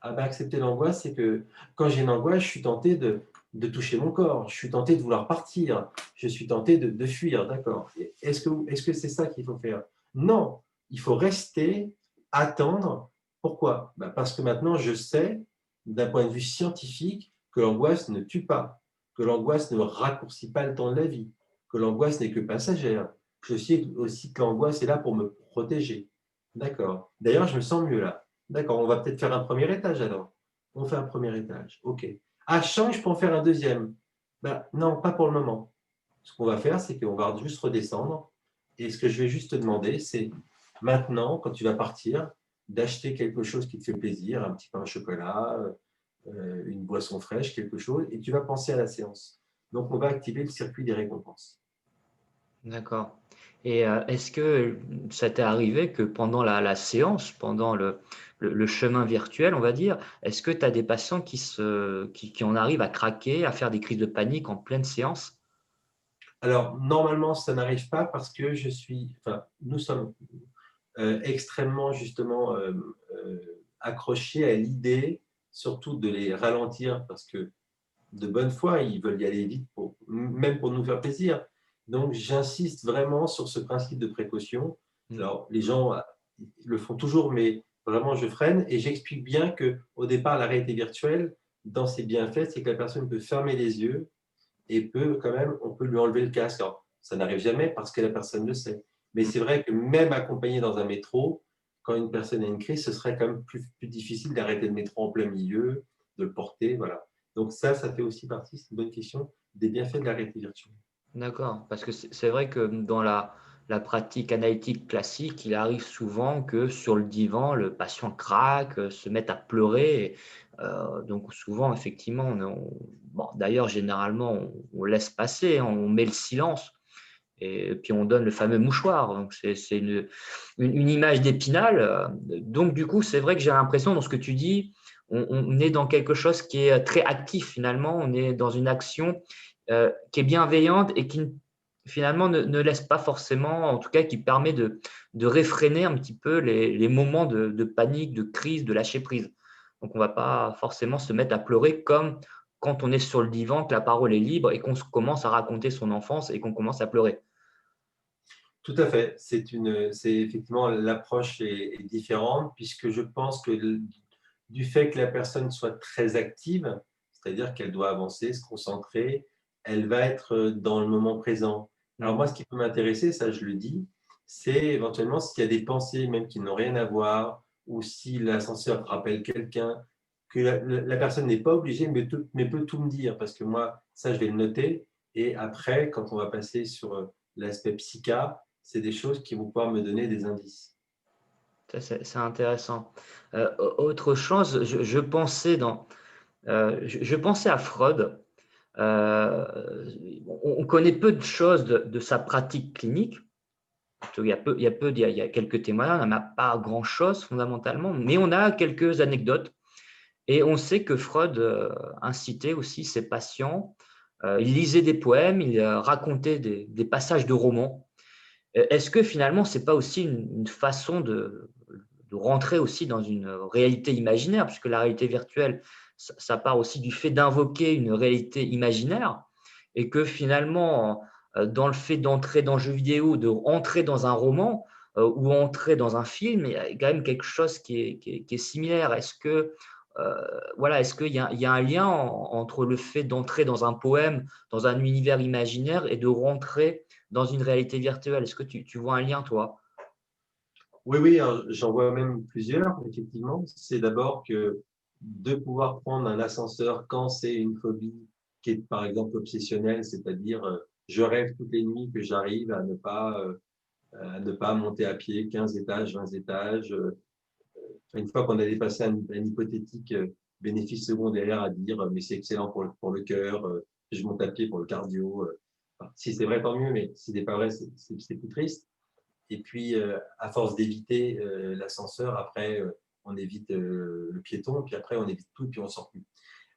Ah ben, accepter l'angoisse, c'est que quand j'ai une angoisse, je suis tenté de toucher mon corps, je suis tenté de vouloir partir, je suis tenté de fuir, d'accord. Est-ce que c'est ça qu'il faut faire? Non, il faut rester, attendre. Pourquoi? Ben parce que maintenant, je sais, d'un point de vue scientifique, que l'angoisse ne tue pas, que l'angoisse ne raccourcit pas le temps de la vie, que l'angoisse n'est que passagère. Je sais aussi que l'angoisse est là pour me protéger. D'accord. D'ailleurs, je me sens mieux là. D'accord, on va peut-être faire un premier étage alors. On fait un premier étage. OK. Ah, je sens que je peux en faire un deuxième. Ben, non, pas pour le moment. Ce qu'on va faire, c'est qu'on va juste redescendre. Et ce que je vais juste te demander, c'est maintenant, quand tu vas partir, d'acheter quelque chose qui te fait plaisir, un petit pain au chocolat, une boisson fraîche, quelque chose, et tu vas penser à la séance. Donc, on va activer le circuit des récompenses. D'accord. Et est-ce que ça t'est arrivé que pendant la séance, pendant le chemin virtuel, on va dire, est-ce que tu as des patients qui en arrivent à craquer, à faire des crises de panique en pleine séance? Alors, normalement, ça n'arrive pas parce que nous sommes extrêmement justement accrochés à l'idée, surtout de les ralentir parce que de bonne foi, ils veulent y aller vite, même pour nous faire plaisir. Donc, j'insiste vraiment sur ce principe de précaution. Mm. Alors, les gens le font toujours, mais vraiment, je freine et j'explique bien qu'au départ, la réalité virtuelle, dans ses bienfaits, c'est que la personne peut fermer les yeux et on peut lui enlever le casque. Alors, ça n'arrive jamais parce que la personne le sait. Mais c'est vrai que même accompagné dans un métro, quand une personne a une crise, ce serait quand même plus difficile d'arrêter le métro en plein milieu, de le porter. Voilà. Donc ça fait aussi partie, c'est une bonne question, des bienfaits de la réalité virtuelle. D'accord, parce que c'est vrai que dans la pratique analytique classique, il arrive souvent que sur le divan, le patient craque, se mette à pleurer. Donc souvent, effectivement, bon, d'ailleurs, généralement, on laisse passer, hein, on met le silence et puis on donne le fameux mouchoir. Donc c'est une image d'Épinal. Donc du coup, c'est vrai que j'ai l'impression, dans ce que tu dis, on est dans quelque chose qui est très actif finalement. On est dans une action qui est bienveillante et qui finalement ne laisse pas forcément, en tout cas qui permet de réfréner un petit peu les moments de panique, de crise, de lâcher prise. Donc on ne va pas forcément se mettre à pleurer comme quand on est sur le divan, que la parole est libre et qu'on commence à raconter son enfance et qu'on commence à pleurer. Tout à fait. C'est effectivement l'approche est différente puisque je pense que du fait que la personne soit très active, c'est-à-dire qu'elle doit avancer, se concentrer, elle va être dans le moment présent. Alors moi, ce qui peut m'intéresser, ça je le dis, c'est éventuellement s'il y a des pensées même qui n'ont rien à voir ou si l'ascenseur rappelle quelqu'un, que la personne n'est pas obligée mais peut tout me dire parce que moi, ça je vais le noter et après, quand on va passer sur l'aspect psycha, c'est des choses qui vont pouvoir me donner des indices. C'est intéressant. Autre chose, je pensais à Freud. On connaît peu de choses de sa pratique clinique. Il y a quelques témoignages, on n'a pas grand-chose fondamentalement, mais on a quelques anecdotes. Et on sait que Freud incitait aussi ses patients. Il lisait des poèmes, il racontait des passages de romans. Est-ce que finalement, ce n'est pas aussi une façon de rentrer aussi dans une réalité imaginaire, puisque la réalité virtuelle, ça part aussi du fait d'invoquer une réalité imaginaire, et que finalement, dans le fait d'entrer dans le jeu vidéo, de entrer dans un roman ou entrer dans un film, il y a quand même quelque chose qui est similaire. Est-ce qu'il y a un lien entre le fait d'entrer dans un poème, dans un univers imaginaire et de rentrer dans une réalité virtuelle? Est-ce que tu vois un lien, toi? Oui, oui, j'en vois même plusieurs, effectivement. C'est d'abord que de pouvoir prendre un ascenseur quand c'est une phobie qui est, par exemple, obsessionnelle, c'est-à-dire je rêve toutes les nuits que j'arrive à ne pas monter à pied 15 étages, 20 étages. Une fois qu'on a dépassé un hypothétique bénéfice secondaire à dire mais c'est excellent pour le cœur, je monte à pied pour le cardio. Enfin, si c'est vrai, tant mieux, mais si ce n'est pas vrai, c'est plus triste. Et puis, à force d'éviter l'ascenseur, après, on évite le piéton, puis après, on évite tout, puis on ne sort plus.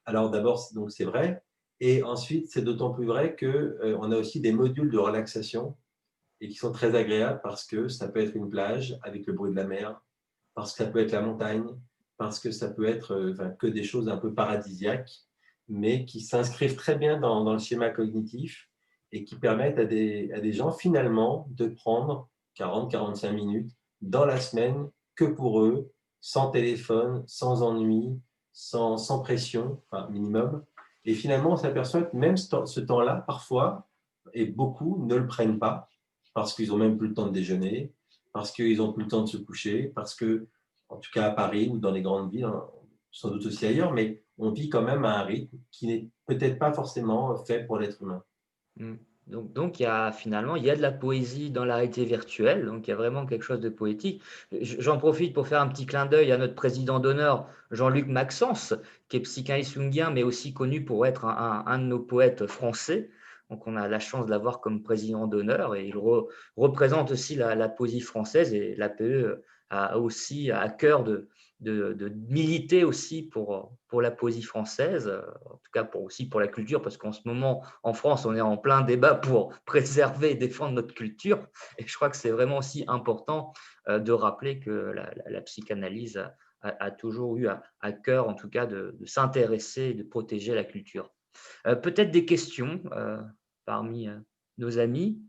Alors, d'abord, donc c'est vrai. Et ensuite, c'est d'autant plus vrai qu'on a aussi des modules de relaxation et qui sont très agréables parce que ça peut être une plage avec le bruit de la mer, parce que ça peut être la montagne, parce que ça peut être que des choses un peu paradisiaques, mais qui s'inscrivent très bien dans le schéma cognitif et qui permettent à des gens finalement de prendre 40-45 minutes dans la semaine que pour eux, sans téléphone, sans ennui, sans pression, enfin minimum. Et finalement, on s'aperçoit que même ce temps-là, parfois, et beaucoup ne le prennent pas parce qu'ils n'ont même plus le temps de déjeuner, parce qu'ils n'ont plus le temps de se coucher, parce que, en tout cas à Paris ou dans les grandes villes, hein, sans doute aussi ailleurs, mais on vit quand même à un rythme qui n'est peut-être pas forcément fait pour l'être humain. Mm. Donc, finalement, il y a de la poésie dans la réalité virtuelle, donc il y a vraiment quelque chose de poétique. J'en profite pour faire un petit clin d'œil à notre président d'honneur, Jean-Luc Maxence, qui est psychanalyste jungien, mais aussi connu pour être un de nos poètes français. Donc, on a la chance de l'avoir comme président d'honneur et il représente aussi la poésie française, et l'APE a aussi à cœur de militer aussi pour la poésie française, en tout cas aussi pour la culture, parce qu'en ce moment, en France, on est en plein débat pour préserver et défendre notre culture. Et je crois que c'est vraiment aussi important de rappeler que la psychanalyse a toujours eu à cœur, en tout cas, de s'intéresser et de protéger la culture. Peut-être des questions parmi nos amis.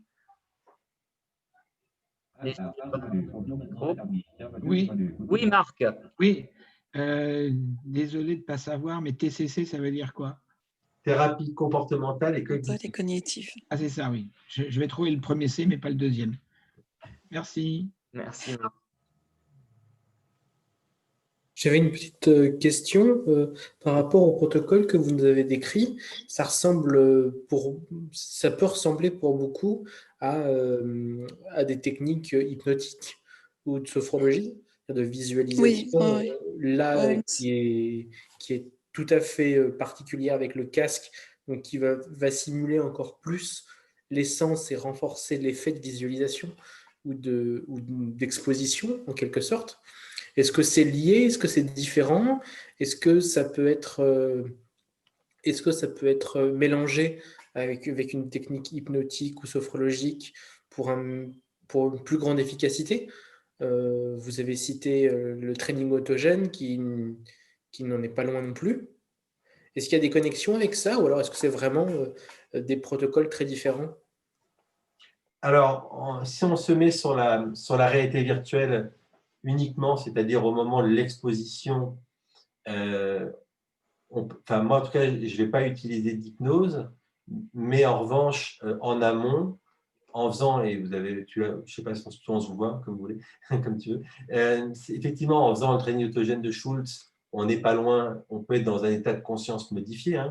Oui, Oui, Marc. oui. Désolé de ne pas savoir, mais TCC, ça veut dire quoi? Thérapie comportementale et Pas les cognitive. cognitifs. Ah, c'est ça, oui. Je vais trouver le premier C, mais pas le deuxième. Merci. Merci, Marc. J'avais une petite question par rapport au protocole que vous nous avez décrit. Ça peut ressembler pour beaucoup à des techniques hypnotiques ou de sophrologie, de visualisation, Oui. là Ouais. qui est tout à fait particulière avec le casque, donc qui va simuler encore plus les sens et renforcer l'effet de visualisation ou d'exposition en quelque sorte. Est-ce que c'est lié? Est-ce que c'est différent? Est-ce que ça peut être mélangé avec une technique hypnotique ou sophrologique pour une plus grande efficacité? Vous avez cité le training autogène qui n'en est pas loin non plus. Est-ce qu'il y a des connexions avec ça ou alors est-ce que c'est vraiment des protocoles très différents? Alors, si on se met sur la réalité virtuelle uniquement, c'est-à-dire au moment de l'exposition, moi en tout cas, je ne vais pas utiliser d'hypnose, mais en revanche, en amont, en faisant, et je ne sais pas si on se voit, comme vous voulez, comme tu veux, effectivement, en faisant le training autogène de Schultz, on n'est pas loin, on peut être dans un état de conscience modifié,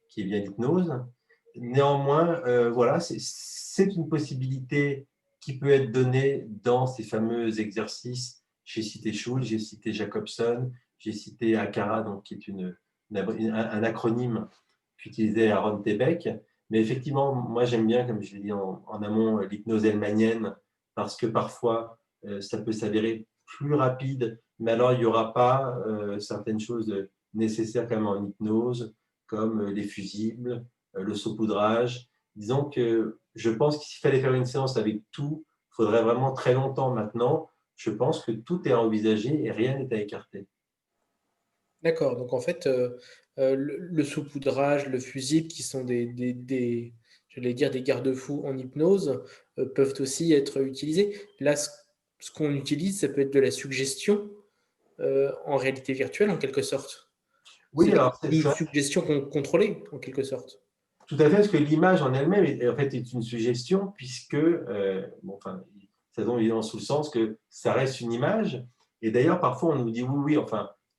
qui est bien l'hypnose. Néanmoins, voilà, c'est une possibilité qui peut être donnée dans ces fameux exercices. J'ai cité Schultz, j'ai cité Jacobson, j'ai cité ACARA, donc, qui est un acronyme qu'utilisait Aaron Tebeck. Mais effectivement, moi j'aime bien, comme je l'ai dit en amont, l'hypnose hellmanienne, parce que parfois ça peut s'avérer plus rapide, mais alors il n'y aura pas certaines choses nécessaires quand même en hypnose, comme les fusibles, le saupoudrage. Disons que je pense que s'il fallait faire une séance avec tout, il faudrait vraiment très longtemps maintenant. Je pense que tout est envisagé et rien n'est à écarter. D'accord, donc en fait, le saupoudrage, le fusible, qui sont j'allais dire des garde-fous en hypnose, peuvent aussi être utilisés. Là, ce qu'on utilise, ça peut être de la suggestion en réalité virtuelle, en quelque sorte. Oui, C'est alors une suggestion contrôlée, en quelque sorte. Tout à fait, parce que l'image en elle-même est une suggestion, puisque, ça tombe évidemment sous le sens que ça reste une image. Et d'ailleurs, parfois, on nous dit oui,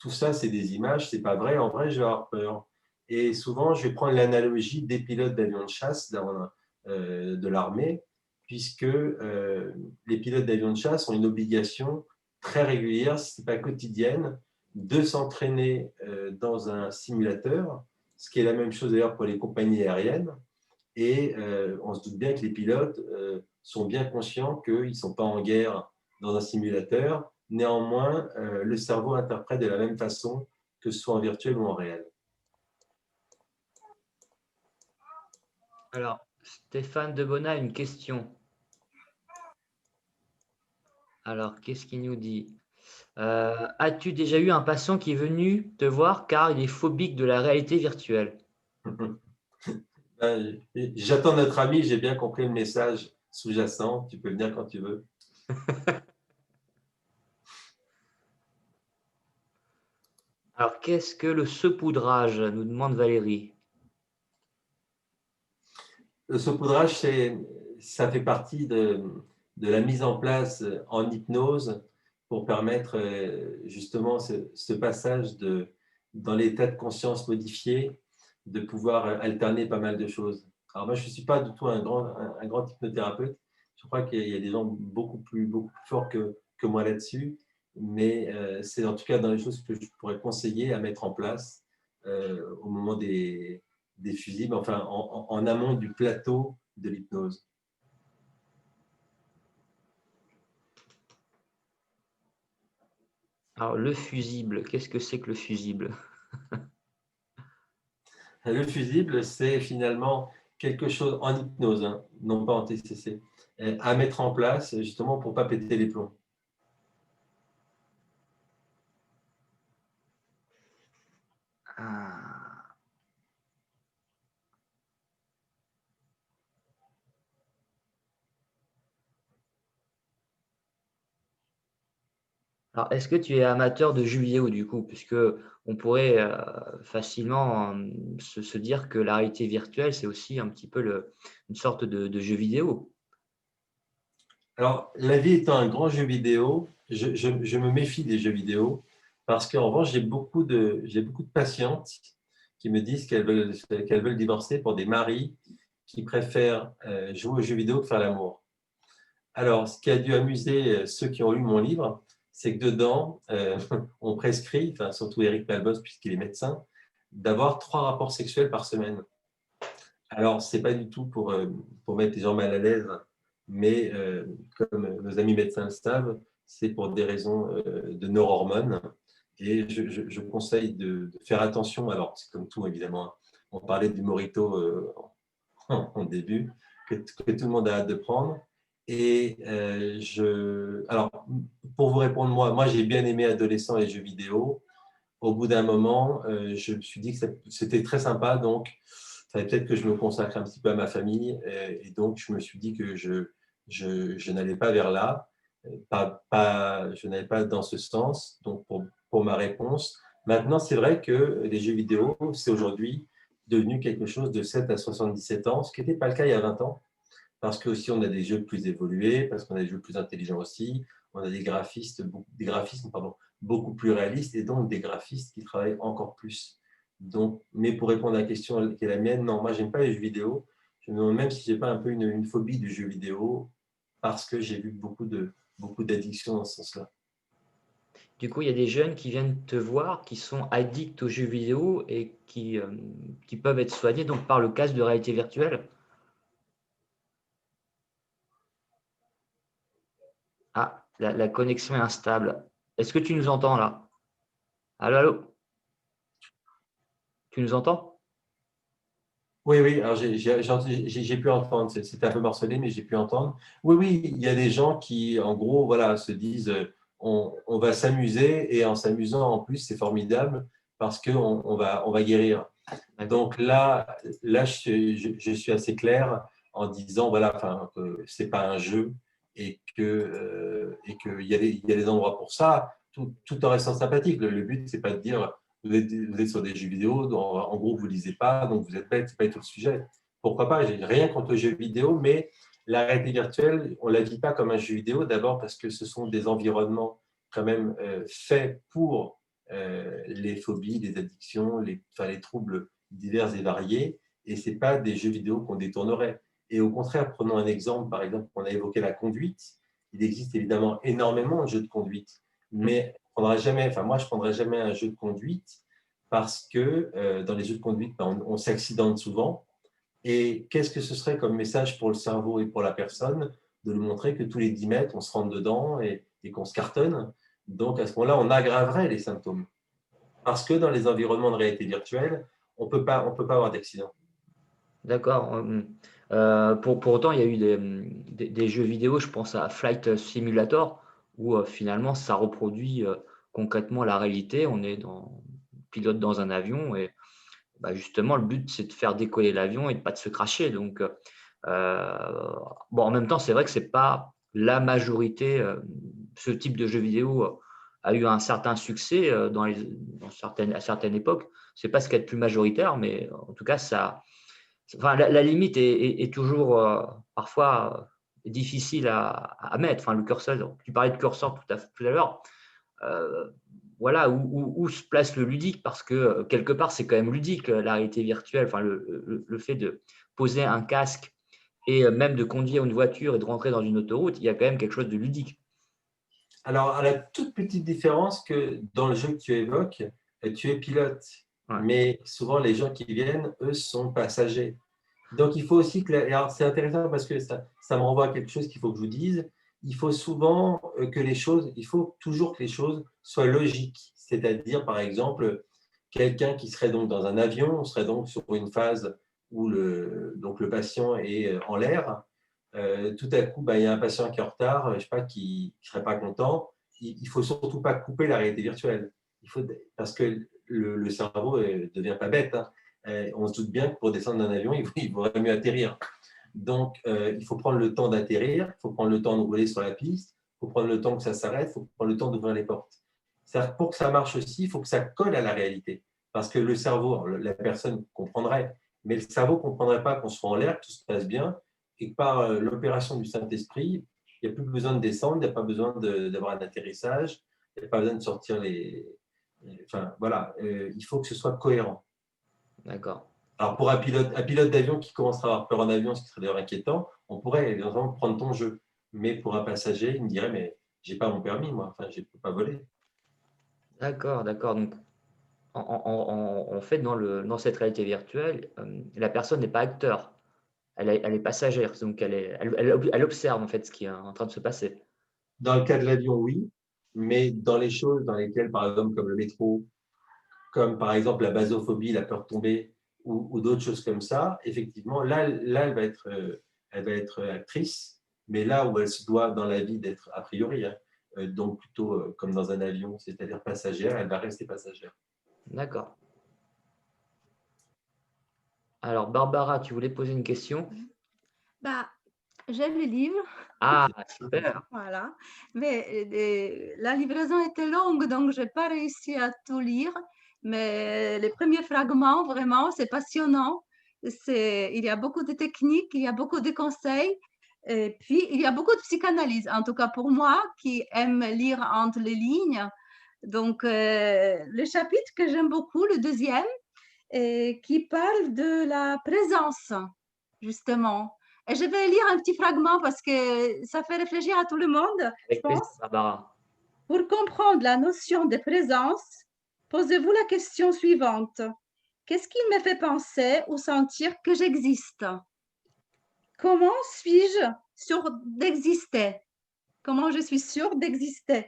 tout ça, c'est des images, c'est pas vrai. En vrai, je vais avoir peur. Et souvent, je vais prendre l'analogie des pilotes d'avions de chasse de l'armée, puisque les pilotes d'avions de chasse ont une obligation très régulière, si ce n'est pas quotidienne, de s'entraîner dans un simulateur, ce qui est la même chose d'ailleurs pour les compagnies aériennes. Et on se doute bien que les pilotes sont bien conscients qu'ils ne sont pas en guerre dans un simulateur. Néanmoins, le cerveau interprète de la même façon, que ce soit en virtuel ou en réel. Alors, Stéphane Debona a une question. Alors, qu'est-ce qu'il nous dit? As-tu déjà eu un patient qui est venu te voir car il est phobique de la réalité virtuelle? J'attends notre ami, j'ai bien compris le message sous-jacent. Tu peux venir quand tu veux. Alors, qu'est-ce que le saupoudrage, nous demande Valérie? Le saupoudrage, ça fait partie de la mise en place en hypnose pour permettre justement ce passage dans l'état de conscience modifié, de pouvoir alterner pas mal de choses. Alors moi, je ne suis pas du tout un grand hypnothérapeute. Je crois qu'il y a des gens beaucoup plus forts que moi là-dessus. Mais c'est en tout cas dans les choses que je pourrais conseiller à mettre en place au moment des fusibles, enfin en amont du plateau de l'hypnose. Alors, le fusible, qu'est-ce que c'est que le fusible? Le fusible, c'est finalement quelque chose en hypnose, hein, non pas en TCC, à mettre en place justement pour ne pas péter les plombs. Ah. Alors, est-ce que tu es amateur de jeux vidéo du coup? Puisque on pourrait facilement se dire que la réalité virtuelle, c'est aussi un petit peu une sorte de jeu vidéo. Alors, la vie étant un grand jeu vidéo, je me méfie des jeux vidéo parce qu'en revanche, j'ai beaucoup de patientes qui me disent qu'elles veulent divorcer pour des maris qui préfèrent jouer aux jeux vidéo que faire l'amour. Alors, ce qui a dû amuser ceux qui ont lu mon livre, c'est que dedans, on prescrit, enfin, surtout Eric Malbos, puisqu'il est médecin, d'avoir 3 rapports sexuels par semaine. Alors, ce n'est pas du tout pour mettre les gens mal à l'aise, mais comme nos amis médecins le savent, c'est pour des raisons de neurohormones. Et je conseille de faire attention. Alors, c'est comme tout, évidemment. Hein. On parlait du Morito en début, que tout le monde a hâte de prendre. Et alors, pour vous répondre, moi j'ai bien aimé adolescent les jeux vidéo. Au bout d'un moment, je me suis dit que c'était très sympa, donc il fallait peut-être que je me consacre un petit peu à ma famille. Et donc, je me suis dit que je n'allais pas vers là, je n'allais pas dans ce sens. Donc, pour ma réponse, maintenant, c'est vrai que les jeux vidéo, c'est aujourd'hui devenu quelque chose de 7 à 77 ans, ce qui n'était pas le cas il y a 20 ans. Parce que aussi on a des jeux plus évolués, parce qu'on a des jeux plus intelligents aussi, on a des graphismes beaucoup plus réalistes et donc des graphistes qui travaillent encore plus. Donc, mais pour répondre à la question qui est la mienne, non, moi j'aime pas les jeux vidéo. Je me demande même si j'ai pas un peu une phobie du jeu vidéo parce que j'ai vu beaucoup d'addictions dans ce sens-là. Du coup, il y a des jeunes qui viennent te voir, qui sont addicts aux jeux vidéo et qui peuvent être soignés donc, par le casque de réalité virtuelle. Ah, la connexion est instable. Est-ce que tu nous entends là? Allô, allô? Tu nous entends? Oui, oui, alors j'ai pu entendre, c'était un peu morcelé, mais j'ai pu entendre. Oui, oui, il y a des gens qui, en gros, voilà, se disent on va s'amuser et en s'amusant, en plus, c'est formidable parce qu'on va guérir. Donc là je suis assez clair en disant, voilà, enfin, que ce n'est pas un jeu et qu'il y a des endroits pour ça, tout en restant sympathique. Le but, ce n'est pas de dire vous êtes sur des jeux vidéo, en gros, vous ne lisez pas, donc vous êtes bête, ce n'est pas tout le sujet. Pourquoi pas, j'ai rien contre le jeu vidéo, mais la réalité virtuelle, on ne la vit pas comme un jeu vidéo, d'abord parce que ce sont des environnements quand même faits pour les phobies, les addictions, les troubles divers et variés, et ce n'est pas des jeux vidéo qu'on détournerait. Et au contraire, prenons un exemple, par exemple, on a évoqué la conduite. Il existe évidemment énormément de jeux de conduite, mais moi, je ne prendrai jamais un jeu de conduite parce que dans les jeux de conduite, on s'accidente souvent. Et qu'est-ce que ce serait comme message pour le cerveau et pour la personne de lui montrer que tous les 10 mètres, on se rentre dedans et qu'on se cartonne. Donc, à ce moment-là, on aggraverait les symptômes. Parce que dans les environnements de réalité virtuelle, on ne peut pas avoir d'accident. D'accord. Pour autant, il y a eu des jeux vidéo, je pense à Flight Simulator, où finalement, ça reproduit concrètement la réalité. On pilote dans un avion et justement, le but, c'est de faire décoller l'avion et de ne pas se cracher. Donc, en même temps, c'est vrai que ce n'est pas la majorité. Ce type de jeu vidéo a eu un certain succès à certaines époques. Ce n'est pas ce qu'il y a de plus majoritaire, mais en tout cas, la limite est toujours parfois difficile à mettre. Enfin, le curseur, tu parlais de curseur tout à l'heure. voilà, où se place le ludique, parce que quelque part, c'est quand même ludique, la réalité virtuelle. Enfin, le fait de poser un casque et même de conduire une voiture et de rentrer dans une autoroute, il y a quand même quelque chose de ludique. Alors, à la toute petite différence que dans le jeu que tu évoques, tu es pilote, Ouais. mais souvent les gens qui viennent, eux, sont passagers. Donc, il faut aussi que… Alors, c'est intéressant parce que ça me renvoie à quelque chose qu'il faut que je vous dise. Il faut souvent que les choses, il faut toujours que les choses soient logiques. C'est-à-dire, par exemple, quelqu'un qui serait donc dans un avion, on serait donc sur une phase où donc le patient est en l'air. Tout à coup, il y a un patient qui est en retard, je sais pas, qui ne serait pas content. Il ne faut surtout pas couper la réalité virtuelle. Parce que le cerveau ne devient pas bête, hein. On se doute bien que pour descendre d'un avion, il vaudrait mieux atterrir. Donc, il faut prendre le temps d'atterrir, il faut prendre le temps de rouler sur la piste, il faut prendre le temps que ça s'arrête, il faut prendre le temps d'ouvrir les portes. Pour que ça marche aussi, il faut que ça colle à la réalité. Parce que le cerveau, la personne comprendrait, mais le cerveau ne comprendrait pas qu'on soit en l'air, que tout se passe bien, et que par l'opération du Saint-Esprit, il n'y a plus besoin de descendre, il n'y a pas besoin d'avoir un atterrissage, il n'y a pas besoin de sortir Enfin, voilà, il faut que ce soit cohérent. D'accord. Alors, pour un pilote d'avion qui commencerait à avoir peur en avion, ce qui serait d'ailleurs inquiétant, on pourrait évidemment prendre ton jeu. Mais pour un passager, il me dirait, mais j'ai pas mon permis, moi, enfin, je ne peux pas voler. D'accord, d'accord. Donc, en fait, dans cette réalité virtuelle, la personne n'est pas acteur, elle est passagère, donc elle observe en fait ce qui est en train de se passer. Dans le cas de l'avion, oui, mais dans les choses dans lesquelles, par exemple, comme le métro, comme par exemple la basophobie, la peur de tomber, ou d'autres choses comme ça, effectivement, là elle va être actrice, mais là où elle se doit dans la vie d'être a priori, hein, donc plutôt comme dans un avion, c'est-à-dire passagère, elle va rester passagère. D'accord. Alors, Barbara, tu voulais poser une question? Bah, j'aime les livres, Ah, super. voilà. Mais la livraison était longue, donc je n'ai pas réussi à tout lire. Mais les premiers fragments, vraiment, c'est passionnant. Il y a beaucoup de techniques, il y a beaucoup de conseils. Et puis, il y a beaucoup de psychanalyse, en tout cas pour moi, qui aime lire entre les lignes. Donc, le chapitre que j'aime beaucoup, le deuxième, qui parle de la présence, justement. Et je vais lire un petit fragment parce que ça fait réfléchir à tout le monde, je Avec plaisir, pense. Barbara. Pour comprendre la notion de présence, posez-vous la question suivante. Qu'est-ce qui me fait penser ou sentir que j'existe? Comment suis-je sûre d'exister? Comment je suis sûre d'exister?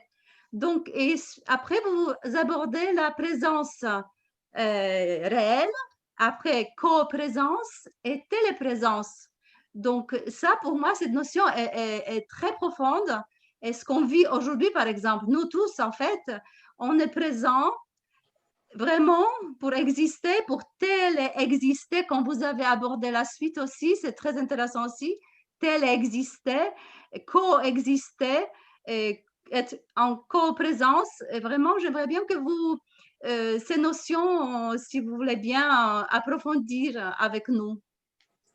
Donc, et après, vous abordez la présence réelle, après coprésence et téléprésence. Donc, ça, pour moi, cette notion est très profonde. Et ce qu'on vit aujourd'hui, par exemple, nous tous, en fait, on est présent vraiment pour exister, pour téléexister, quand vous avez abordé la suite aussi, c'est très intéressant aussi, téléexister, coexister, et être en coprésence. Et vraiment, j'aimerais bien que vous, ces notions, si vous voulez bien, approfondir avec nous.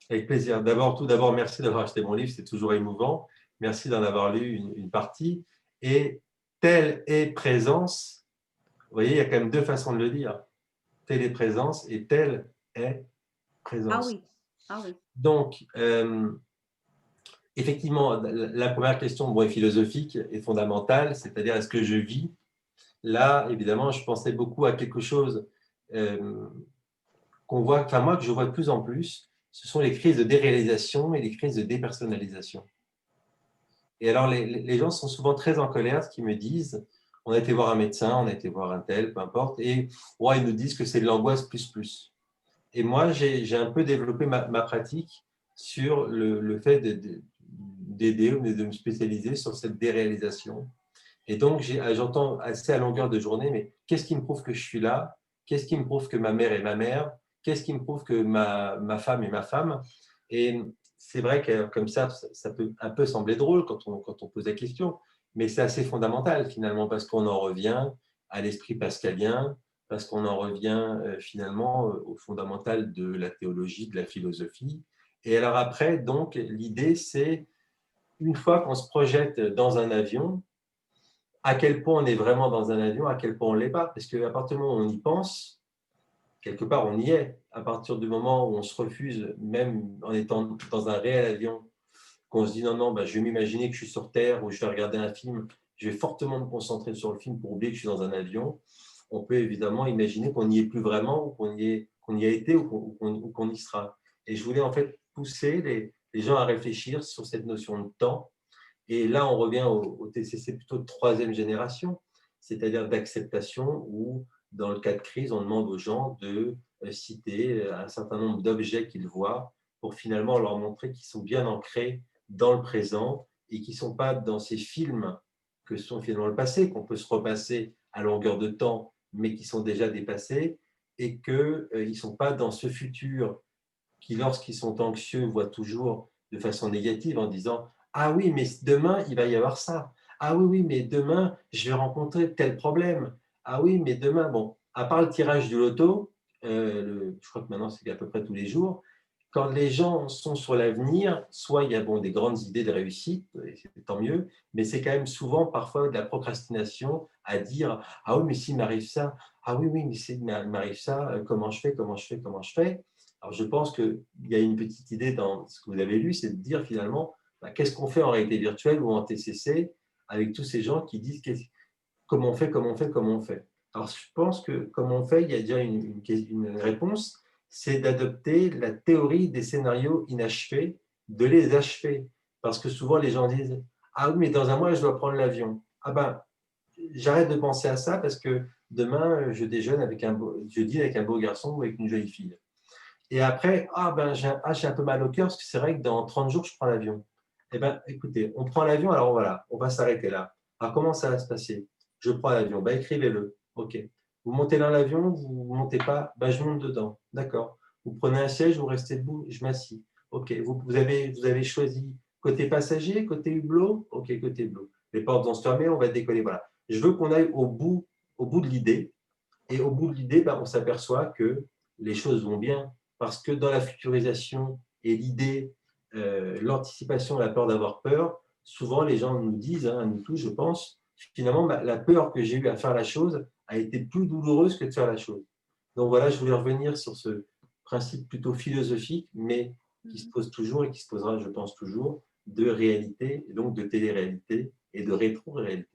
Avec plaisir. Tout d'abord, merci d'avoir acheté mon livre, c'est toujours émouvant. Merci d'en avoir lu une partie. Et telle est présence, vous voyez, il y a quand même deux façons de le dire. Telle est présence et telle est Ah présence. oui, ah oui. Donc, effectivement, la première question est philosophique et fondamentale, c'est-à-dire est-ce que je vis? Là, évidemment, je pensais beaucoup à quelque chose qu'on voit, enfin moi, que je vois de plus en plus, ce sont les crises de déréalisation et les crises de dépersonnalisation. Et alors, les gens sont souvent très en colère, ce qu'ils me disent, on a été voir un médecin, on a été voir un tel, peu importe, et ouais, ils nous disent que c'est de l'angoisse plus. Et moi, j'ai un peu développé ma pratique sur le fait d'aider ou de me spécialiser sur cette déréalisation. Et donc, j'entends assez à longueur de journée, mais qu'est-ce qui me prouve que je suis là? Qu'est-ce qui me prouve que ma mère est ma mère? Qu'est-ce qui me prouve que ma femme est ma femme? Et c'est vrai que comme ça peut un peu sembler drôle quand on pose la question, mais c'est assez fondamental finalement, parce qu'on en revient à l'esprit pascalien, parce qu'on en revient finalement au fondamental de la théologie, de la philosophie. Et alors après, donc, l'idée, c'est une fois qu'on se projette dans un avion, à quel point on est vraiment dans un avion, à quel point on ne l'est pas. Parce qu'à partir du moment où on y pense, quelque part, on y est. À partir du moment où on se refuse, même en étant dans un réel avion, qu'on se dit non, non, je vais m'imaginer que je suis sur Terre ou je vais regarder un film, je vais fortement me concentrer sur le film pour oublier que je suis dans un avion, on peut évidemment imaginer qu'on n'y est plus vraiment ou qu'on y a été ou qu'on y sera. Et je voulais en fait pousser les gens à réfléchir sur cette notion de temps. Et là, on revient au TCC plutôt de troisième génération, c'est-à-dire d'acceptation où, dans le cas de crise, on demande aux gens de citer un certain nombre d'objets qu'ils voient pour finalement leur montrer qu'ils sont bien ancrés dans le présent et qui ne sont pas dans ces films que sont finalement le passé, qu'on peut se repasser à longueur de temps, mais qui sont déjà dépassés, et qu'ils ne sont pas dans ce futur qui, lorsqu'ils sont anxieux, voient toujours de façon négative en disant « Ah oui, mais demain, il va y avoir ça. Ah oui, oui, mais demain, je vais rencontrer tel problème. Ah oui, mais demain… » Bon, à part le tirage du loto, je crois que maintenant, c'est à peu près tous les jours, quand les gens sont sur l'avenir, soit il y a des grandes idées de réussite, et c'est tant mieux, mais c'est quand même souvent parfois de la procrastination à dire « Ah oui, mais s'il m'arrive ça, ah oui, oui, mais s'il m'arrive ça, comment je fais, comment je fais, comment je fais ?» Alors, je pense qu'il y a une petite idée dans ce que vous avez lu, c'est de dire finalement, qu'est-ce qu'on fait en réalité virtuelle ou en TCC avec tous ces gens qui disent comment on fait, comment on fait, comment on fait. Alors, je pense que comment on fait, il y a déjà une réponse, c'est d'adopter la théorie des scénarios inachevés, de les achever. Parce que souvent, les gens disent « Ah oui, mais dans un mois, je dois prendre l'avion. » Ah ben, j'arrête de penser à ça parce que demain, je dîne avec un beau garçon ou avec une jolie fille. Et après, j'ai un peu mal au cœur parce que c'est vrai que dans 30 jours, je prends l'avion. Eh bien, écoutez, on prend l'avion, alors voilà, on va s'arrêter là. Alors, comment ça va se passer? Je prends l'avion, écrivez-le. OK. Vous montez dans l'avion, vous ne montez pas, je monte dedans. D'accord. Vous prenez un siège, vous restez debout, je m'assis. OK. Vous avez choisi côté passager, côté hublot? OK, côté hublot. Les portes vont se fermer, on va décoller. Voilà. Je veux qu'on aille au bout de l'idée. Et au bout de l'idée, on s'aperçoit que les choses vont bien. Parce que dans la futurisation et l'idée, l'anticipation, la peur d'avoir peur, souvent les gens nous disent, nous tous, je pense, finalement, la peur que j'ai eue à faire la chose a été plus douloureuse que de faire la chose. Donc voilà, je voulais revenir sur ce principe plutôt philosophique, mais qui se pose toujours et qui se posera, je pense, toujours, de réalité, et donc de télé-réalité et de rétro-réalité.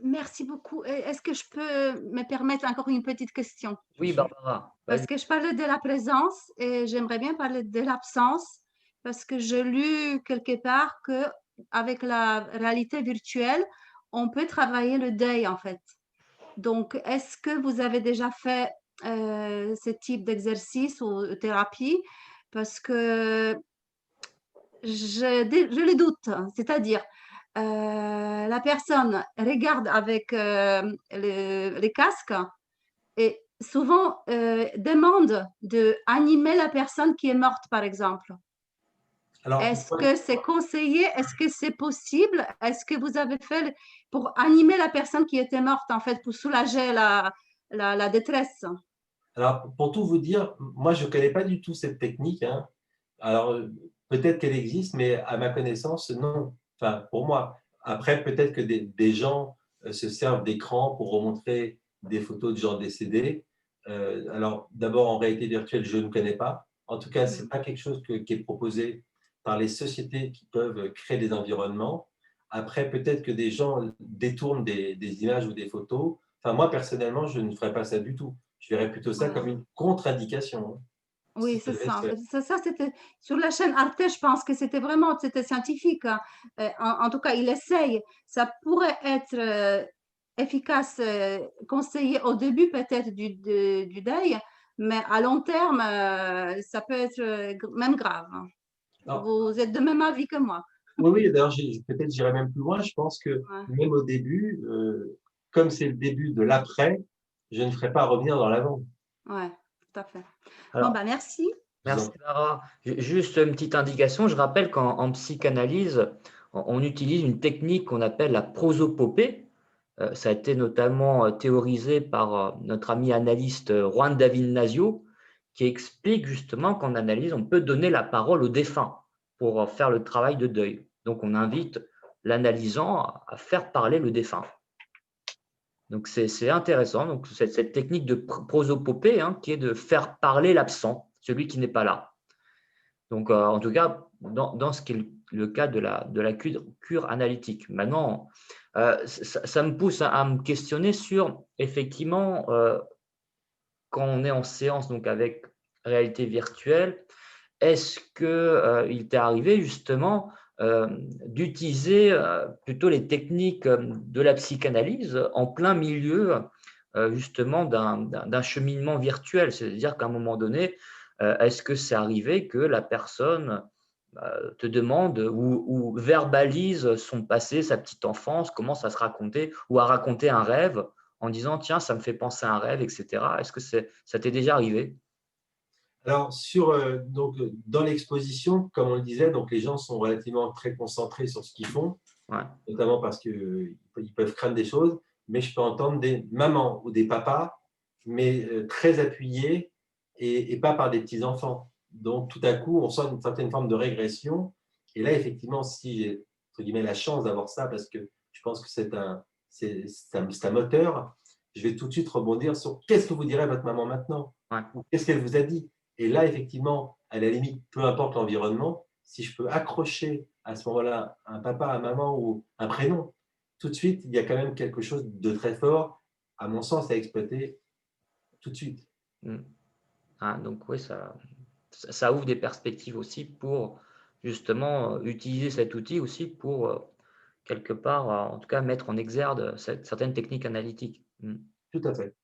Merci beaucoup. Est-ce que je peux me permettre encore une petite question? Oui, Barbara. Parce que je parlais de la présence et j'aimerais bien parler de l'absence parce que j'ai lu quelque part qu'avec la réalité virtuelle, on peut travailler le deuil en fait. Donc, est-ce que vous avez déjà fait ce type d'exercice ou thérapie? Parce que je le doute, c'est-à-dire la personne regarde avec les casques et souvent demande d'animer la personne qui est morte, par exemple. Est-ce que c'est conseillé? Est-ce que c'est possible? Est-ce que vous avez fait pour animer la personne qui était morte, en fait, pour soulager la détresse? Alors, pour tout vous dire, moi, je ne connais pas du tout cette technique. Alors, peut-être qu'elle existe, mais à ma connaissance, non. Enfin, pour moi. Après, peut-être que des gens se servent d'écran pour remontrer des photos de gens décédés. Alors, d'abord, en réalité virtuelle, je ne connais pas. En tout cas, ce n'est pas quelque chose qui est proposé par les sociétés qui peuvent créer des environnements. Après, peut-être que des gens détournent des images ou des photos. Enfin, moi, personnellement, je ne ferais pas ça du tout. Je verrais plutôt ça comme une contre-indication. Oui, c'est ça. Ça, c'était sur la chaîne Arte, je pense que c'était scientifique. En tout cas, il essaye. Ça pourrait être efficace, conseillé au début peut-être du deuil, mais à long terme, ça peut être même grave. Vous êtes de même avis que moi. Oui, d'ailleurs, peut-être j'irai même plus loin. Je pense que même au début, comme c'est le début de l'après, je ne ferai pas revenir dans l'avant. Oui, tout à fait. Alors, merci. Merci, Lara. Juste une petite indication. Je rappelle qu'en psychanalyse, on utilise une technique qu'on appelle la prosopopée. Ça a été notamment théorisé par notre ami analyste Juan David Nasio, qui explique justement qu'en analyse, on peut donner la parole aux défunts pour faire le travail de deuil. Donc, on invite l'analysant à faire parler le défunt. Donc, c'est intéressant. Donc, cette technique de prosopopée, hein, qui est de faire parler l'absent, celui qui n'est pas là. Donc, en tout cas, dans ce qui est le cas de la cure analytique. Maintenant, ça me pousse à me questionner sur, effectivement, quand on est en séance donc avec réalité virtuelle, est-ce qu'il t'est arrivé justement d'utiliser plutôt les techniques de la psychanalyse en plein milieu justement d'un cheminement virtuel? C'est-à-dire qu'à un moment donné, est-ce que c'est arrivé que la personne te demande ou verbalise son passé, sa petite enfance, commence à se raconter ou à raconter un rêve en disant « tiens, ça me fait penser à un rêve », etc. Est-ce que ça t'est déjà arrivé? Alors, donc, dans l'exposition, comme on le disait, donc les gens sont relativement très concentrés sur ce qu'ils font, Ouais. notamment parce qu'ils peuvent craindre des choses, mais je peux entendre des mamans ou des papas, mais très appuyés et pas par des petits-enfants. Donc, tout à coup, on sent une certaine forme de régression. Et là, effectivement, si j'ai entre guillemets, la chance d'avoir ça, parce que je pense que c'est un moteur, je vais tout de suite rebondir sur qu'est-ce que vous direz à votre maman maintenant, Ouais. ou qu'est-ce qu'elle vous a dit. Et là, effectivement, à la limite, peu importe l'environnement, si je peux accrocher à ce moment-là un papa, un maman ou un prénom, tout de suite, il y a quand même quelque chose de très fort, à mon sens, à exploiter tout de suite. Ah, donc oui, ça ouvre des perspectives aussi pour justement utiliser cet outil aussi pour quelque part, en tout cas, mettre en exergue certaines techniques analytiques. Tout à fait.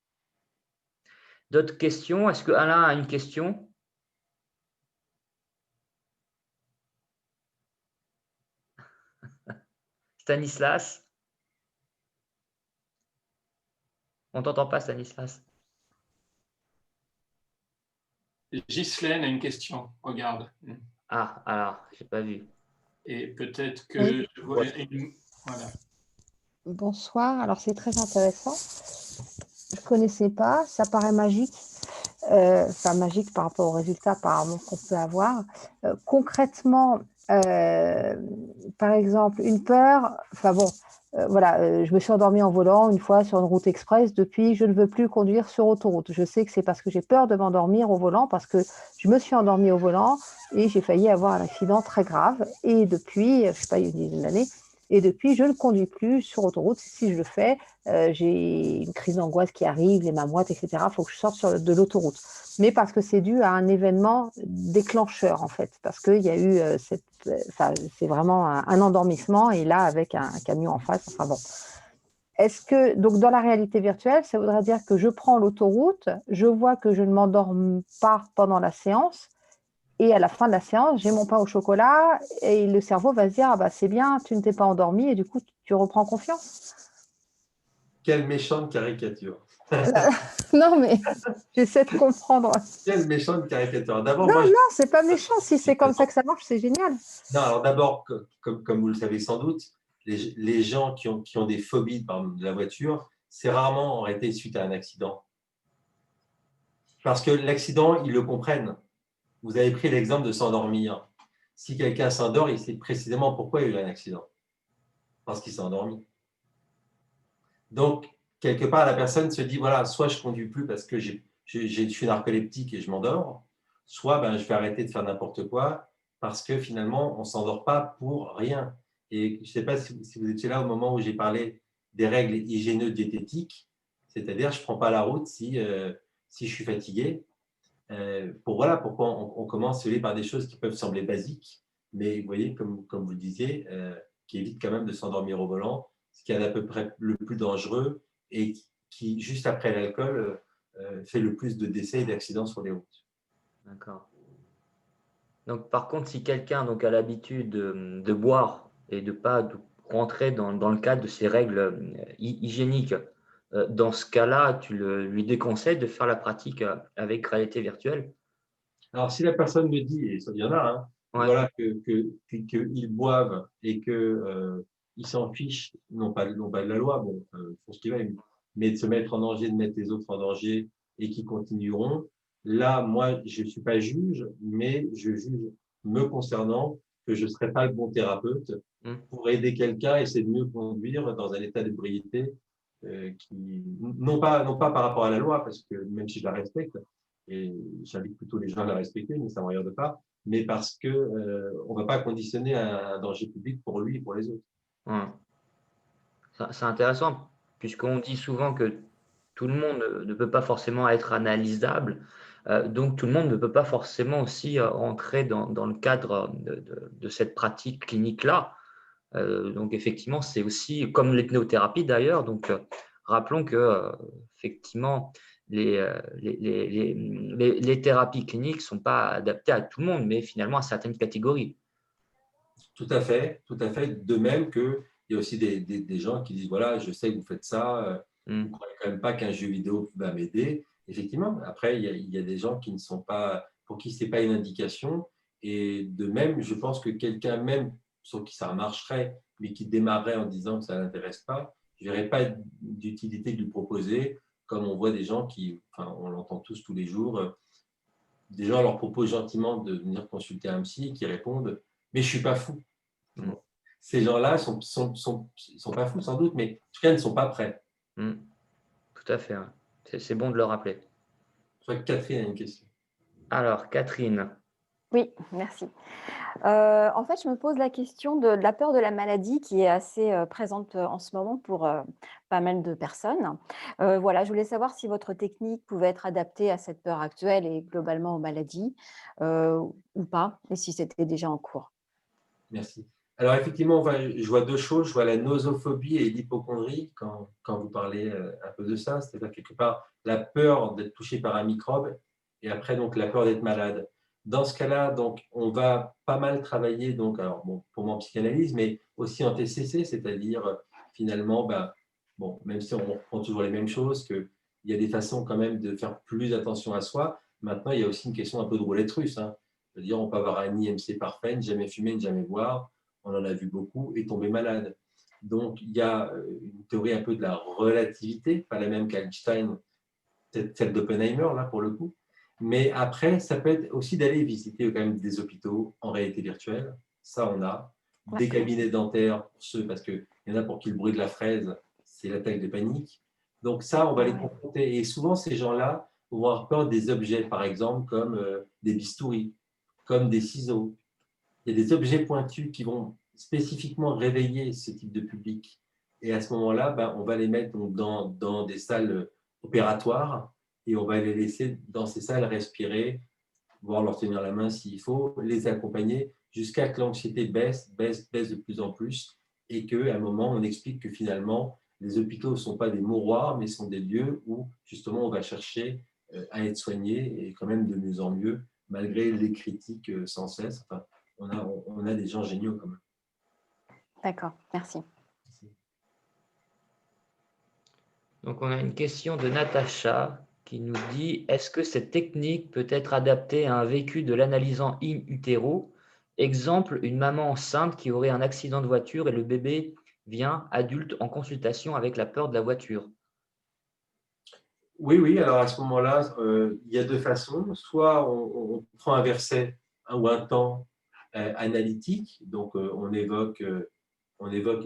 D'autres questions? Est-ce que Alain a une question? Stanislas? On t'entend pas, Stanislas. Ghislaine a une question, regarde. Ah, alors, j'ai pas vu. Et peut-être que Oui. je vois une... Voilà. Bonsoir, alors c'est très intéressant. Je ne connaissais pas, ça paraît magique. Enfin, magique par rapport aux résultats apparemment qu'on peut avoir. Concrètement, par exemple, une peur, enfin bon, voilà, je me suis endormie en volant une fois sur une route express. Depuis, je ne veux plus conduire sur autoroute. Je sais que c'est parce que j'ai peur de m'endormir au volant, parce que je me suis endormie au volant et j'ai failli avoir un accident très grave. Et depuis, je ne sais pas, il y a une dizaine d'années, et depuis, je ne conduis plus sur autoroute. Si je le fais, j'ai une crise d'angoisse qui arrive, les mains moites, etc. Il faut que je sorte de l'autoroute. Mais parce que c'est dû à un événement déclencheur, en fait. Parce qu'il y a eu c'est vraiment un endormissement, et là, avec un camion en face, enfin bon. Est-ce que, donc dans la réalité virtuelle, ça voudrait dire que je prends l'autoroute, je vois que je ne m'endorme pas pendant la séance, et à la fin de la séance, j'ai mon pain au chocolat, et le cerveau va se dire, ah bah c'est bien, tu ne t'es pas endormi, et du coup, tu reprends confiance. Quelle méchante caricature. Non, mais j'essaie de comprendre. Quelle méchante caricature. D'abord, Non, moi, non, c'est pas méchant. Si c'est comme ça que ça marche, c'est génial. non, alors d'abord, comme vous le savez sans doute, les gens qui ont des phobies de la voiture, c'est rarement en réalité suite à un accident. Parce que l'accident, ils le comprennent. Vous avez pris l'exemple de s'endormir. Si quelqu'un s'endort, il sait précisément pourquoi il a eu un accident. Parce qu'il s'est endormi. Donc, quelque part, la personne se dit, voilà, soit je ne conduis plus parce que je suis narcoleptique et je m'endors, soit ben, je vais arrêter de faire n'importe quoi parce que finalement, on ne s'endort pas pour rien. Et je ne sais pas si vous étiez là au moment où j'ai parlé des règles hygiéno-diététiques, c'est-à-dire je ne prends pas la route si je suis fatigué. Voilà pourquoi on commence par des choses qui peuvent sembler basiques, mais vous voyez, comme vous le disiez, qui évite quand même de s'endormir au volant, ce qui est à peu près le plus dangereux et qui, juste après l'alcool, fait le plus de décès et d'accidents sur les routes. D'accord. Donc, par contre, si quelqu'un donc, a l'habitude de boire et de ne pas rentrer dans le cadre de ces règles hygiéniques, dans ce cas-là, tu lui déconseilles de faire la pratique avec réalité virtuelle? Alors, si la personne me dit, et ça il y en a, hein, Ouais. voilà, qu'ils boivent et qu'ils s'en fichent, non pas de la loi, bon, font ce qu'ils veulent, mais de se mettre en danger, de mettre les autres en danger et qui continueront, là, moi, je ne suis pas juge, mais je juge me concernant que je ne serai pas le bon thérapeute pour aider quelqu'un et essayer de mieux conduire dans un état d'ébriété non pas par rapport à la loi, parce que même si je la respecte, et j'invite plutôt les gens à la respecter, mais ça ne me regarde pas, mais parce qu'on ne va pas conditionner un danger public pour lui et pour les autres. Ouais. C'est intéressant, puisqu'on dit souvent que tout le monde ne peut pas forcément être analysable, donc tout le monde ne peut pas forcément aussi entrer dans le cadre de cette pratique clinique-là. Donc effectivement, c'est aussi comme l'hypnothérapie d'ailleurs. Donc rappelons que effectivement, les thérapies cliniques ne sont pas adaptées à tout le monde, mais finalement à certaines catégories. Tout à fait, tout à fait. De même qu'il y a aussi des gens qui disent, voilà, je sais que vous faites ça, vous ne croyez quand même pas qu'un jeu vidéo va m'aider. Effectivement, après, il y a des gens qui ne sont pas, pour qui ce n'est pas une indication. Et de même, je pense que quelqu'un même sur qui ça marcherait, mais qui démarrerait en disant que ça ne l'intéresse pas, je ne verrais pas d'utilité de lui proposer, comme on voit des gens qui, enfin, on l'entend tous les jours, des gens leur proposent gentiment de venir consulter un psy qui répondent, mais je ne suis pas fou. Ces gens-là ne sont pas fous sans doute, mais en tout cas, ils ne sont pas prêts. Tout à fait. Hein. C'est bon de le rappeler. Je crois que Catherine a une question. Alors, Catherine. Oui, merci. En fait, je me pose la question de la peur de la maladie qui est assez présente en ce moment pour pas mal de personnes. Voilà, je voulais savoir si votre technique pouvait être adaptée à cette peur actuelle et globalement aux maladies ou pas, et si c'était déjà en cours. Merci. Alors effectivement, je vois deux choses. Je vois la nosophobie et l'hypocondrie quand vous parlez un peu de ça, c'est-à-dire quelque part la peur d'être touché par un microbe et après donc la peur d'être malade. Dans ce cas-là, donc on va pas mal travailler donc alors bon pour moi en psychanalyse, mais aussi en TCC, c'est-à-dire finalement bon même si on reprend toujours les mêmes choses, qu'il y a des façons quand même de faire plus attention à soi. Maintenant, il y a aussi une question un peu de roulette russe. Hein. C'est-à-dire, on peut avoir un IMC parfait, ne jamais fumer, ne jamais boire, on en a vu beaucoup, et tomber malade. Donc, il y a une théorie un peu de la relativité, pas la même qu'Einstein, celle d'Oppenheimer, là, pour le coup. Mais après, ça peut être aussi d'aller visiter quand même des hôpitaux en réalité virtuelle. Ça, on a. Des cabinets dentaires pour ceux, parce qu'il y en a pour qui le bruit de la fraise, c'est l'attaque de panique. Donc ça, on va les confronter. Et souvent, ces gens-là vont avoir peur des objets, par exemple, comme des bistouris, comme des ciseaux. Il y a des objets pointus qui vont spécifiquement réveiller ce type de public. Et à ce moment-là, on va les mettre donc dans des salles opératoires et on va les laisser dans ces salles respirer, voire leur tenir la main s'il faut, les accompagner jusqu'à que l'anxiété baisse de plus en plus et qu'à un moment, on explique que finalement, les hôpitaux ne sont pas des mouroirs, mais sont des lieux où justement on va chercher à être soigné et quand même de mieux en mieux, malgré les critiques sans cesse. Enfin, on a des gens géniaux quand même. D'accord, merci. Donc, on a une question de Natacha qui nous dit « Est-ce que cette technique peut être adaptée à un vécu de l'analysant in utero? Exemple, une maman enceinte qui aurait un accident de voiture et le bébé vient adulte en consultation avec la peur de la voiture. » Oui, alors à ce moment-là, il y a deux façons. Soit on prend un verset ou un temps analytique, donc on évoque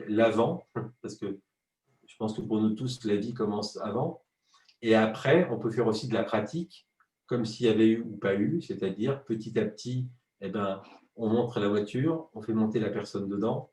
l'avant, parce que je pense que pour nous tous, la vie commence avant. Et après, on peut faire aussi de la pratique, comme s'il y avait eu ou pas eu, c'est-à-dire petit à petit, on montre la voiture, on fait monter la personne dedans,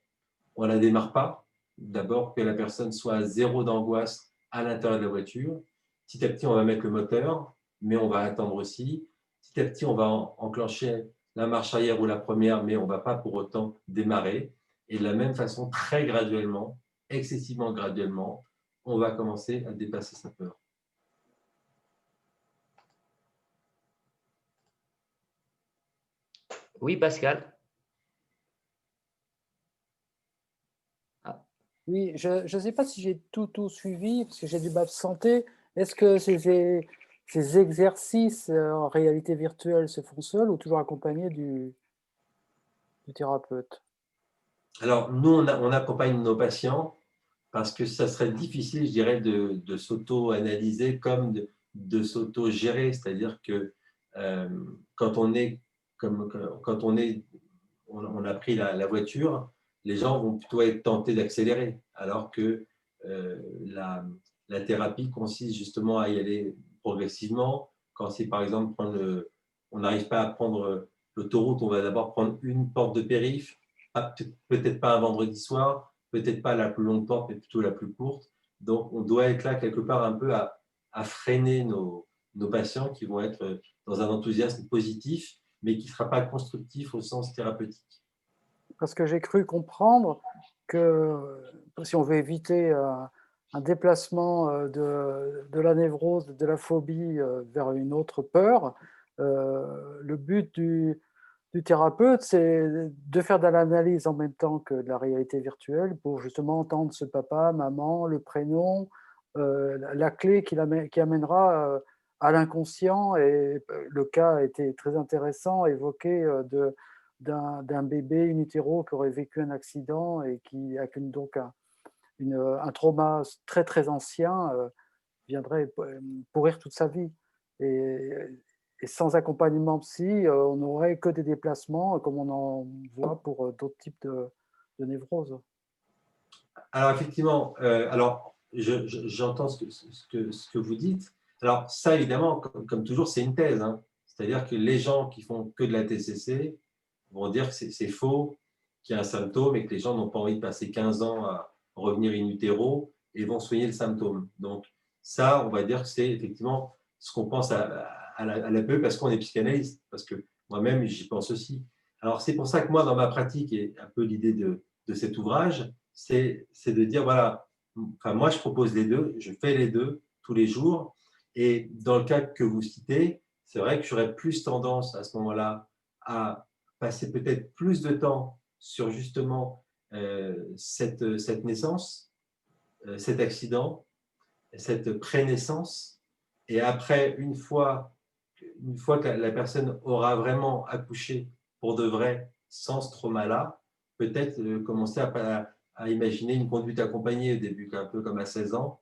on ne la démarre pas. D'abord, que la personne soit à zéro d'angoisse à l'intérieur de la voiture. Petit à petit, on va mettre le moteur, mais on va attendre aussi. Petit à petit, on va enclencher la marche arrière ou la première, mais on ne va pas pour autant démarrer. Et de la même façon, très graduellement, excessivement graduellement, on va commencer à dépasser sa peur. Oui, Pascal. Oui, je ne sais pas si j'ai tout suivi, parce que j'ai du m'absenter. Est-ce que ces exercices en réalité virtuelle se font seuls ou toujours accompagnés du thérapeute? Alors, nous, on accompagne nos patients parce que ça serait difficile, je dirais, de s'auto-analyser comme de s'auto-gérer. C'est-à-dire que quand on a pris la voiture, les gens vont plutôt être tentés d'accélérer, alors que la thérapie consiste justement à y aller progressivement. Quand c'est par exemple, on n'arrive pas à prendre l'autoroute, on va d'abord prendre une porte de périph', peut-être pas un vendredi soir, peut-être pas la plus longue porte, mais plutôt la plus courte. Donc, on doit être là quelque part un peu à freiner nos patients qui vont être dans un enthousiasme positif, mais qui ne sera pas constructif au sens thérapeutique. Parce que j'ai cru comprendre que si on veut éviter un déplacement de la névrose, de la phobie vers une autre peur, le but du thérapeute, c'est de faire de l'analyse en même temps que de la réalité virtuelle pour justement entendre ce papa, maman, le prénom, la clé qui amènera à l'inconscient. Et le cas a été très intéressant, évoqué d'un bébé in utero qui aurait vécu un accident et qui, avec donc un trauma très très ancien, viendrait pourrir toute sa vie. Et sans accompagnement psy, on n'aurait que des déplacements comme on en voit pour d'autres types de névroses. Alors effectivement, j'entends ce que vous dites. Alors ça, évidemment, comme toujours, c'est une thèse. Hein. C'est-à-dire que les gens qui font que de la TCC vont dire que c'est faux, qu'il y a un symptôme et que les gens n'ont pas envie de passer 15 ans à revenir in utero et vont soigner le symptôme. Donc ça, on va dire que c'est effectivement ce qu'on pense à la PE parce qu'on est psychanalyste, parce que moi-même, j'y pense aussi. Alors c'est pour ça que moi, dans ma pratique, et un peu l'idée de cet ouvrage, c'est de dire, voilà, enfin, moi, je propose les deux, je fais les deux tous les jours. Et dans le cas que vous citez, c'est vrai que j'aurais plus tendance à ce moment-là à passer peut-être plus de temps sur justement cette naissance, cet accident, cette prénaissance. Et après, une fois que la personne aura vraiment accouché pour de vrai, sans ce trauma-là, peut-être commencer à imaginer une conduite accompagnée au début, un peu comme à 16 ans,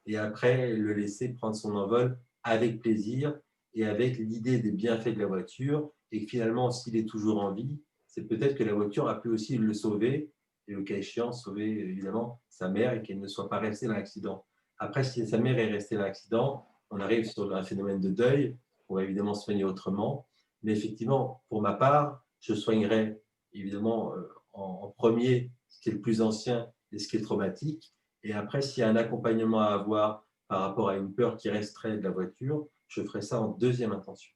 et après le laisser prendre son envol avec plaisir et avec l'idée des bienfaits de la voiture, et que finalement, s'il est toujours en vie, c'est peut-être que la voiture a pu aussi le sauver, et le cas échéant, sauver évidemment sa mère et qu'elle ne soit pas restée dans l'accident. Après, si sa mère est restée dans l'accident, on arrive sur un phénomène de deuil, on va évidemment soigner autrement, mais effectivement, pour ma part, je soignerai évidemment en premier ce qui est le plus ancien et ce qui est traumatique. Et après, s'il y a un accompagnement à avoir par rapport à une peur qui resterait de la voiture, je ferai ça en deuxième intention.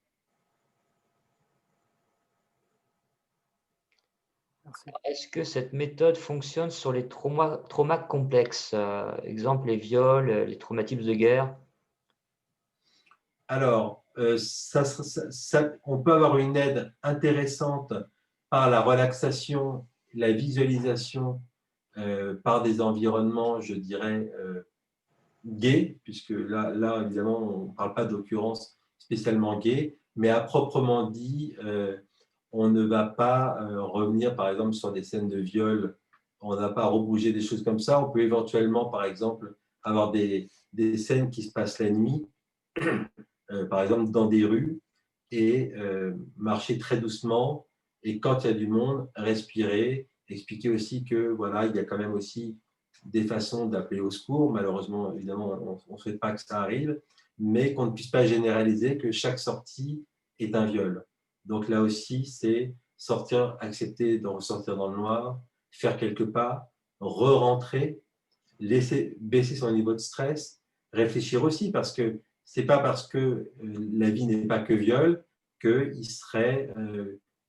Merci. Est-ce que cette méthode fonctionne sur les traumas complexes, exemple les viols, les traumatismes de guerre? Alors, on peut avoir une aide intéressante par la relaxation, la visualisation, par des environnements, je dirais, gays, puisque là évidemment, on ne parle pas d'occurrence spécialement gay, mais à proprement dit, on ne va pas revenir, par exemple, sur des scènes de viol, on ne va pas rebouger des choses comme ça. On peut éventuellement, par exemple, avoir des scènes qui se passent la nuit, par exemple dans des rues, et marcher très doucement, et quand il y a du monde, respirer, expliquer aussi que voilà, il y a quand même aussi des façons d'appeler au secours. Malheureusement, évidemment, on ne souhaite pas que ça arrive, mais qu'on ne puisse pas généraliser que chaque sortie est un viol. Donc là aussi, c'est sortir, accepter de ressortir dans le noir, faire quelques pas, re-rentrer, laisser baisser son niveau de stress, réfléchir aussi, parce que c'est pas parce que la vie n'est pas que viol qu'il serait,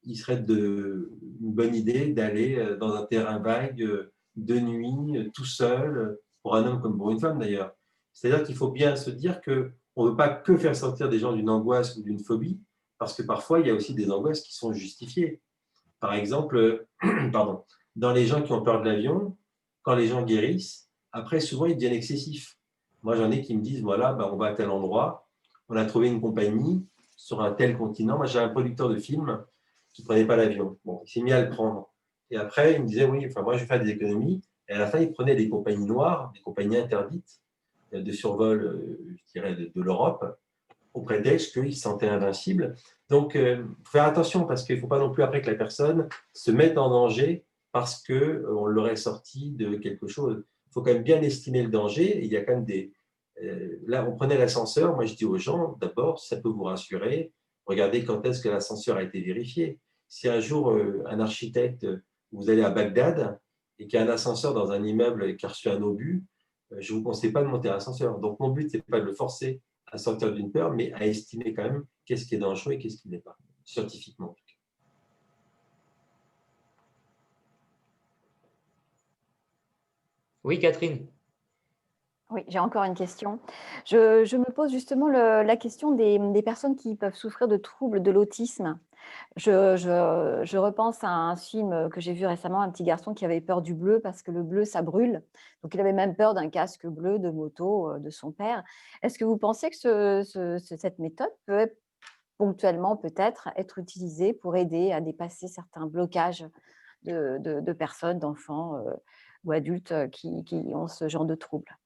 une bonne idée d'aller dans un terrain vague de nuit, tout seul, pour un homme comme pour une femme d'ailleurs. C'est-à-dire qu'il faut bien se dire qu'on ne veut pas que faire sortir des gens d'une angoisse ou d'une phobie, parce que parfois, il y a aussi des angoisses qui sont justifiées. Par exemple, pardon, dans les gens qui ont peur de l'avion, quand les gens guérissent, après, souvent, ils deviennent excessifs. Moi, j'en ai qui me disent, voilà, on va à tel endroit, on a trouvé une compagnie sur un tel continent. Moi, j'ai un producteur de films qui ne prenait pas l'avion. Bon, il s'est mis à le prendre. Et après, il me disait, oui, enfin, moi, je vais faire des économies. Et à la fin, il prenait des compagnies noires, des compagnies interdites de survol, je dirais, de l'Europe, au prétexte qu'ils se sentaient invincibles. Donc, il faut faire attention parce qu'il ne faut pas non plus après que la personne se mette en danger parce qu'on l'aurait sorti de quelque chose. Il faut quand même bien estimer le danger. Il y a quand même des… là, on prenait l'ascenseur. Moi, je dis aux gens, d'abord, ça peut vous rassurer. Regardez quand est-ce que l'ascenseur a été vérifié. Si un jour, un architecte, vous allez à Bagdad et qu'il y a un ascenseur dans un immeuble qui a reçu un obus, je ne vous conseille pas de monter à l'ascenseur. Donc, mon but, ce n'est pas de le forcer à sortir d'une peur, mais à estimer quand même qu'est-ce qui est dangereux et qu'est-ce qui n'est pas, scientifiquement. Oui, Catherine. Oui, j'ai encore une question. Je me pose justement la question des personnes qui peuvent souffrir de troubles de l'autisme. Je repense à un film que j'ai vu récemment, un petit garçon qui avait peur du bleu parce que le bleu, ça brûle. Donc, il avait même peur d'un casque bleu de moto de son père. Est-ce que vous pensez que cette méthode peut ponctuellement peut-être être utilisée pour aider à dépasser certains blocages de personnes, d'enfants ou adultes qui ont ce genre de troubles?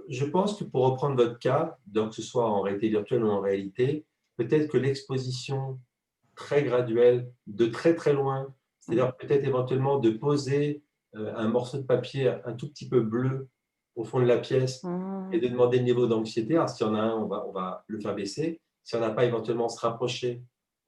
Je pense que pour reprendre votre cas, donc que ce soit en réalité virtuelle ou en réalité, peut-être que l'exposition très graduelle, de très très loin, c'est-à-dire peut-être éventuellement de poser un morceau de papier un tout petit peu bleu au fond de la pièce et de demander le niveau d'anxiété. Alors, s'il y en a un, on va le faire baisser. Si on n'a pas, éventuellement se rapprocher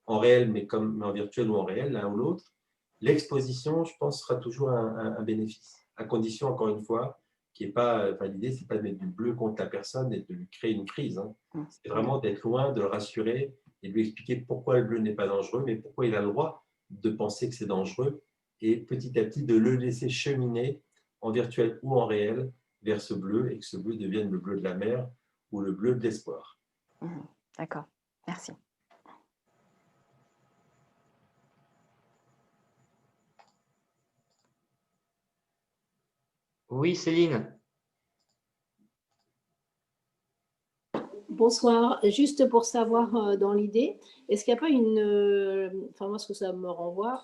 en réel, mais en virtuel ou en réel, l'un ou l'autre. L'exposition, je pense, sera toujours un bénéfice, à condition, encore une fois, qui est pas, enfin, l'idée, c'est pas de mettre du bleu contre la personne et de lui créer une crise. Hein. C'est vraiment d'être loin, de le rassurer et de lui expliquer pourquoi le bleu n'est pas dangereux, mais pourquoi il a le droit de penser que c'est dangereux et petit à petit de le laisser cheminer en virtuel ou en réel vers ce bleu et que ce bleu devienne le bleu de la mer ou le bleu de l'espoir. D'accord, merci. Oui, Céline. Bonsoir, juste pour savoir dans l'idée, est-ce qu'il n'y a pas enfin moi ce que ça me renvoie,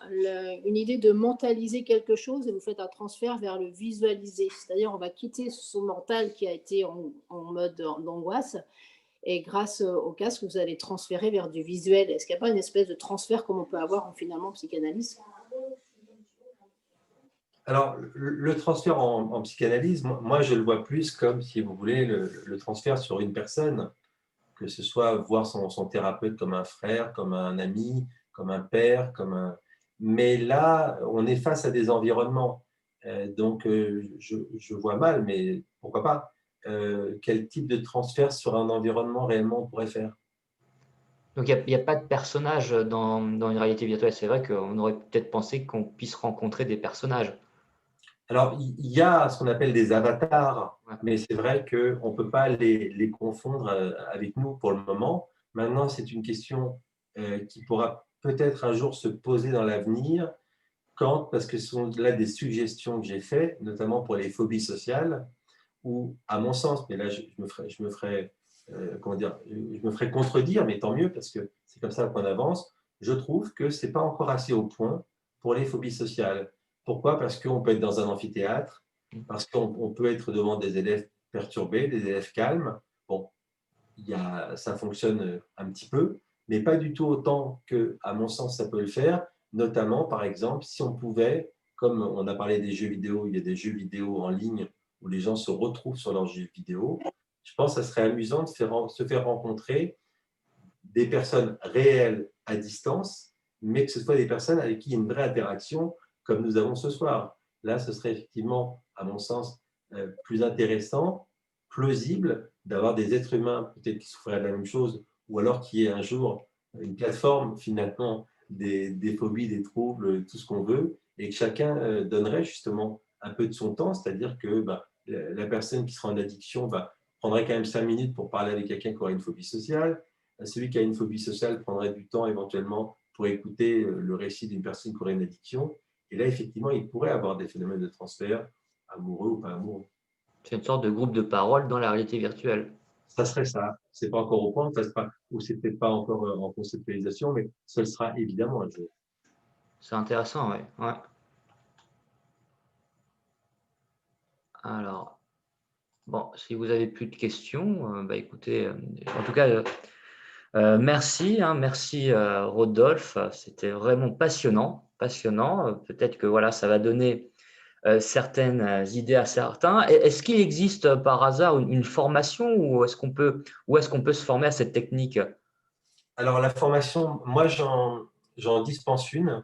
une idée de mentaliser quelque chose et vous faites un transfert vers le visualiser, c'est-à-dire on va quitter son mental qui a été en mode d'angoisse et grâce au casque vous allez transférer vers du visuel. Est-ce qu'il n'y a pas une espèce de transfert comme on peut avoir finalement en psychanalyse? Alors, le transfert en psychanalyse, moi, je le vois plus comme, si vous voulez, le transfert sur une personne, que ce soit voir son thérapeute comme un frère, comme un ami, comme un père, Mais là, on est face à des environnements. Donc, je vois mal, mais pourquoi pas quel type de transfert sur un environnement réellement on pourrait faire? Donc, il n'y a pas de personnage dans une réalité virtuelle. C'est vrai qu'on aurait peut-être pensé qu'on puisse rencontrer des personnages. Alors, il y a ce qu'on appelle des avatars, Ouais. mais c'est vrai qu'on ne peut pas les confondre avec nous pour le moment. Maintenant, c'est une question qui pourra peut-être un jour se poser dans l'avenir, parce que ce sont là des suggestions que j'ai faites, notamment pour les phobies sociales, où, à mon sens, mais là, je me ferai comment dire, je me ferai contredire, mais tant mieux, parce que c'est comme ça qu'on avance. Je trouve que ce n'est pas encore assez au point pour les phobies sociales. Pourquoi? Parce qu'on peut être dans un amphithéâtre, parce qu'on peut être devant des élèves perturbés, des élèves calmes. Bon, ça fonctionne un petit peu, mais pas du tout autant que, à mon sens, ça peut le faire. Notamment, par exemple, si on pouvait, comme on a parlé des jeux vidéo, il y a des jeux vidéo en ligne où les gens se retrouvent sur leurs jeux vidéo. Je pense que ça serait amusant de se faire rencontrer des personnes réelles à distance, mais que ce soit des personnes avec qui il y a une vraie interaction, comme nous avons ce soir. Là, ce serait effectivement, à mon sens, plus intéressant, plausible, d'avoir des êtres humains peut-être qui souffriraient de la même chose, ou alors qu'il y ait un jour une plateforme finalement des phobies, des troubles, tout ce qu'on veut, et que chacun donnerait justement un peu de son temps, c'est-à-dire que la personne qui sera en addiction prendrait quand même 5 minutes pour parler avec quelqu'un qui aurait une phobie sociale. Celui qui a une phobie sociale prendrait du temps éventuellement pour écouter le récit d'une personne qui aurait une addiction. Et là, effectivement, il pourrait avoir des phénomènes de transfert, amoureux ou pas amoureux. C'est une sorte de groupe de parole dans la réalité virtuelle. Ça serait ça. Ce n'est pas encore au point, ou c'est peut-être pas encore en conceptualisation, mais ce sera évidemment un jour. C'est intéressant, oui. Ouais. Alors, bon, si vous avez plus de questions, écoutez, en tout cas, Merci, hein, merci Rodolphe, c'était vraiment passionnant. Peut-être que voilà, ça va donner certaines idées à certains. Est-ce qu'il existe par hasard une formation ou est-ce qu'on peut se former à cette technique? Alors, la formation, moi, j'en dispense une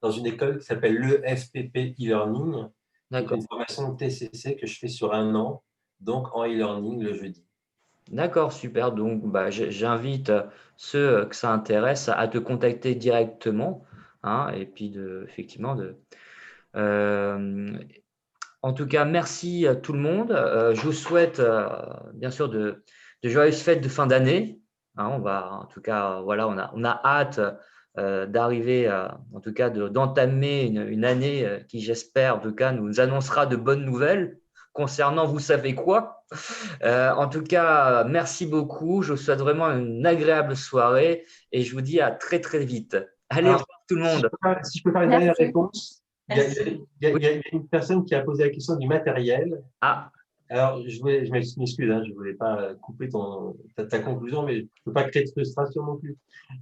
dans une école qui s'appelle l'EFPP e-learning. C'est D'accord. une formation de TCC que je fais sur 1 an, donc en e-learning le jeudi. D'accord, super. Donc, j'invite ceux que ça intéresse à te contacter directement, hein, et puis effectivement, en tout cas, merci à tout le monde. Je vous souhaite bien sûr de joyeuses fêtes de fin d'année. Hein, en tout cas, voilà, on a hâte d'arriver, en tout cas, d'entamer une année qui, j'espère, en tout cas, nous annoncera de bonnes nouvelles concernant vous savez quoi. En tout cas, merci beaucoup. Je vous souhaite vraiment une agréable soirée et je vous dis à très très vite. Allez, au Alors, revoir tout le monde. Si je peux faire une dernière Merci. réponse, il y a une personne qui a posé la question du matériel. Ah, Alors, je m'excuse, hein, je ne voulais pas couper ta conclusion, mais je ne peux pas créer de frustration non plus.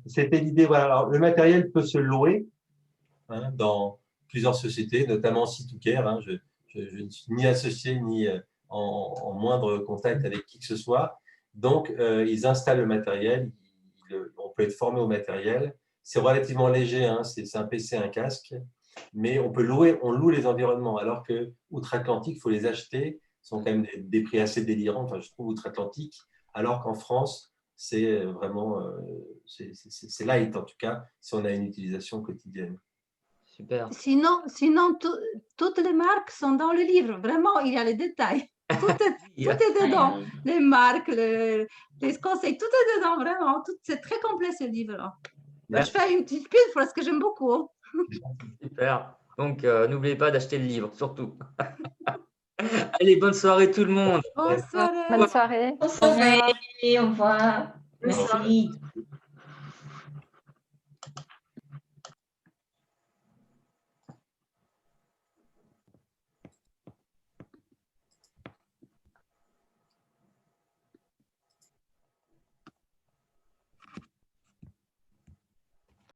C'était l'idée, voilà. Alors, le matériel peut se louer, hein, dans plusieurs sociétés, notamment C2Care. Hein, je ne suis ni associé ni en moindre contact avec qui que ce soit. Donc, ils installent le matériel, on peut être formé au matériel. C'est relativement léger, hein, c'est un PC, un casque, mais on loue les environnements, alors que outre-Atlantique, il faut les acheter. Ce sont quand même des prix assez délirants, enfin, je trouve, outre-Atlantique, alors qu'en France, c'est vraiment, c'est light en tout cas, si on a une utilisation quotidienne. super. Sinon toutes les marques sont dans le livre. Vraiment, il y a les détails. Tout est dedans. Les marques, les conseils, tout est dedans, vraiment. C'est très complet ce livre. Je fais une petite pub parce que j'aime beaucoup. Super. Donc, n'oubliez pas d'acheter le livre, surtout. Allez, bonne soirée tout le monde. Bonne soirée. Bonne soirée. Bonne soirée, au revoir. Merci.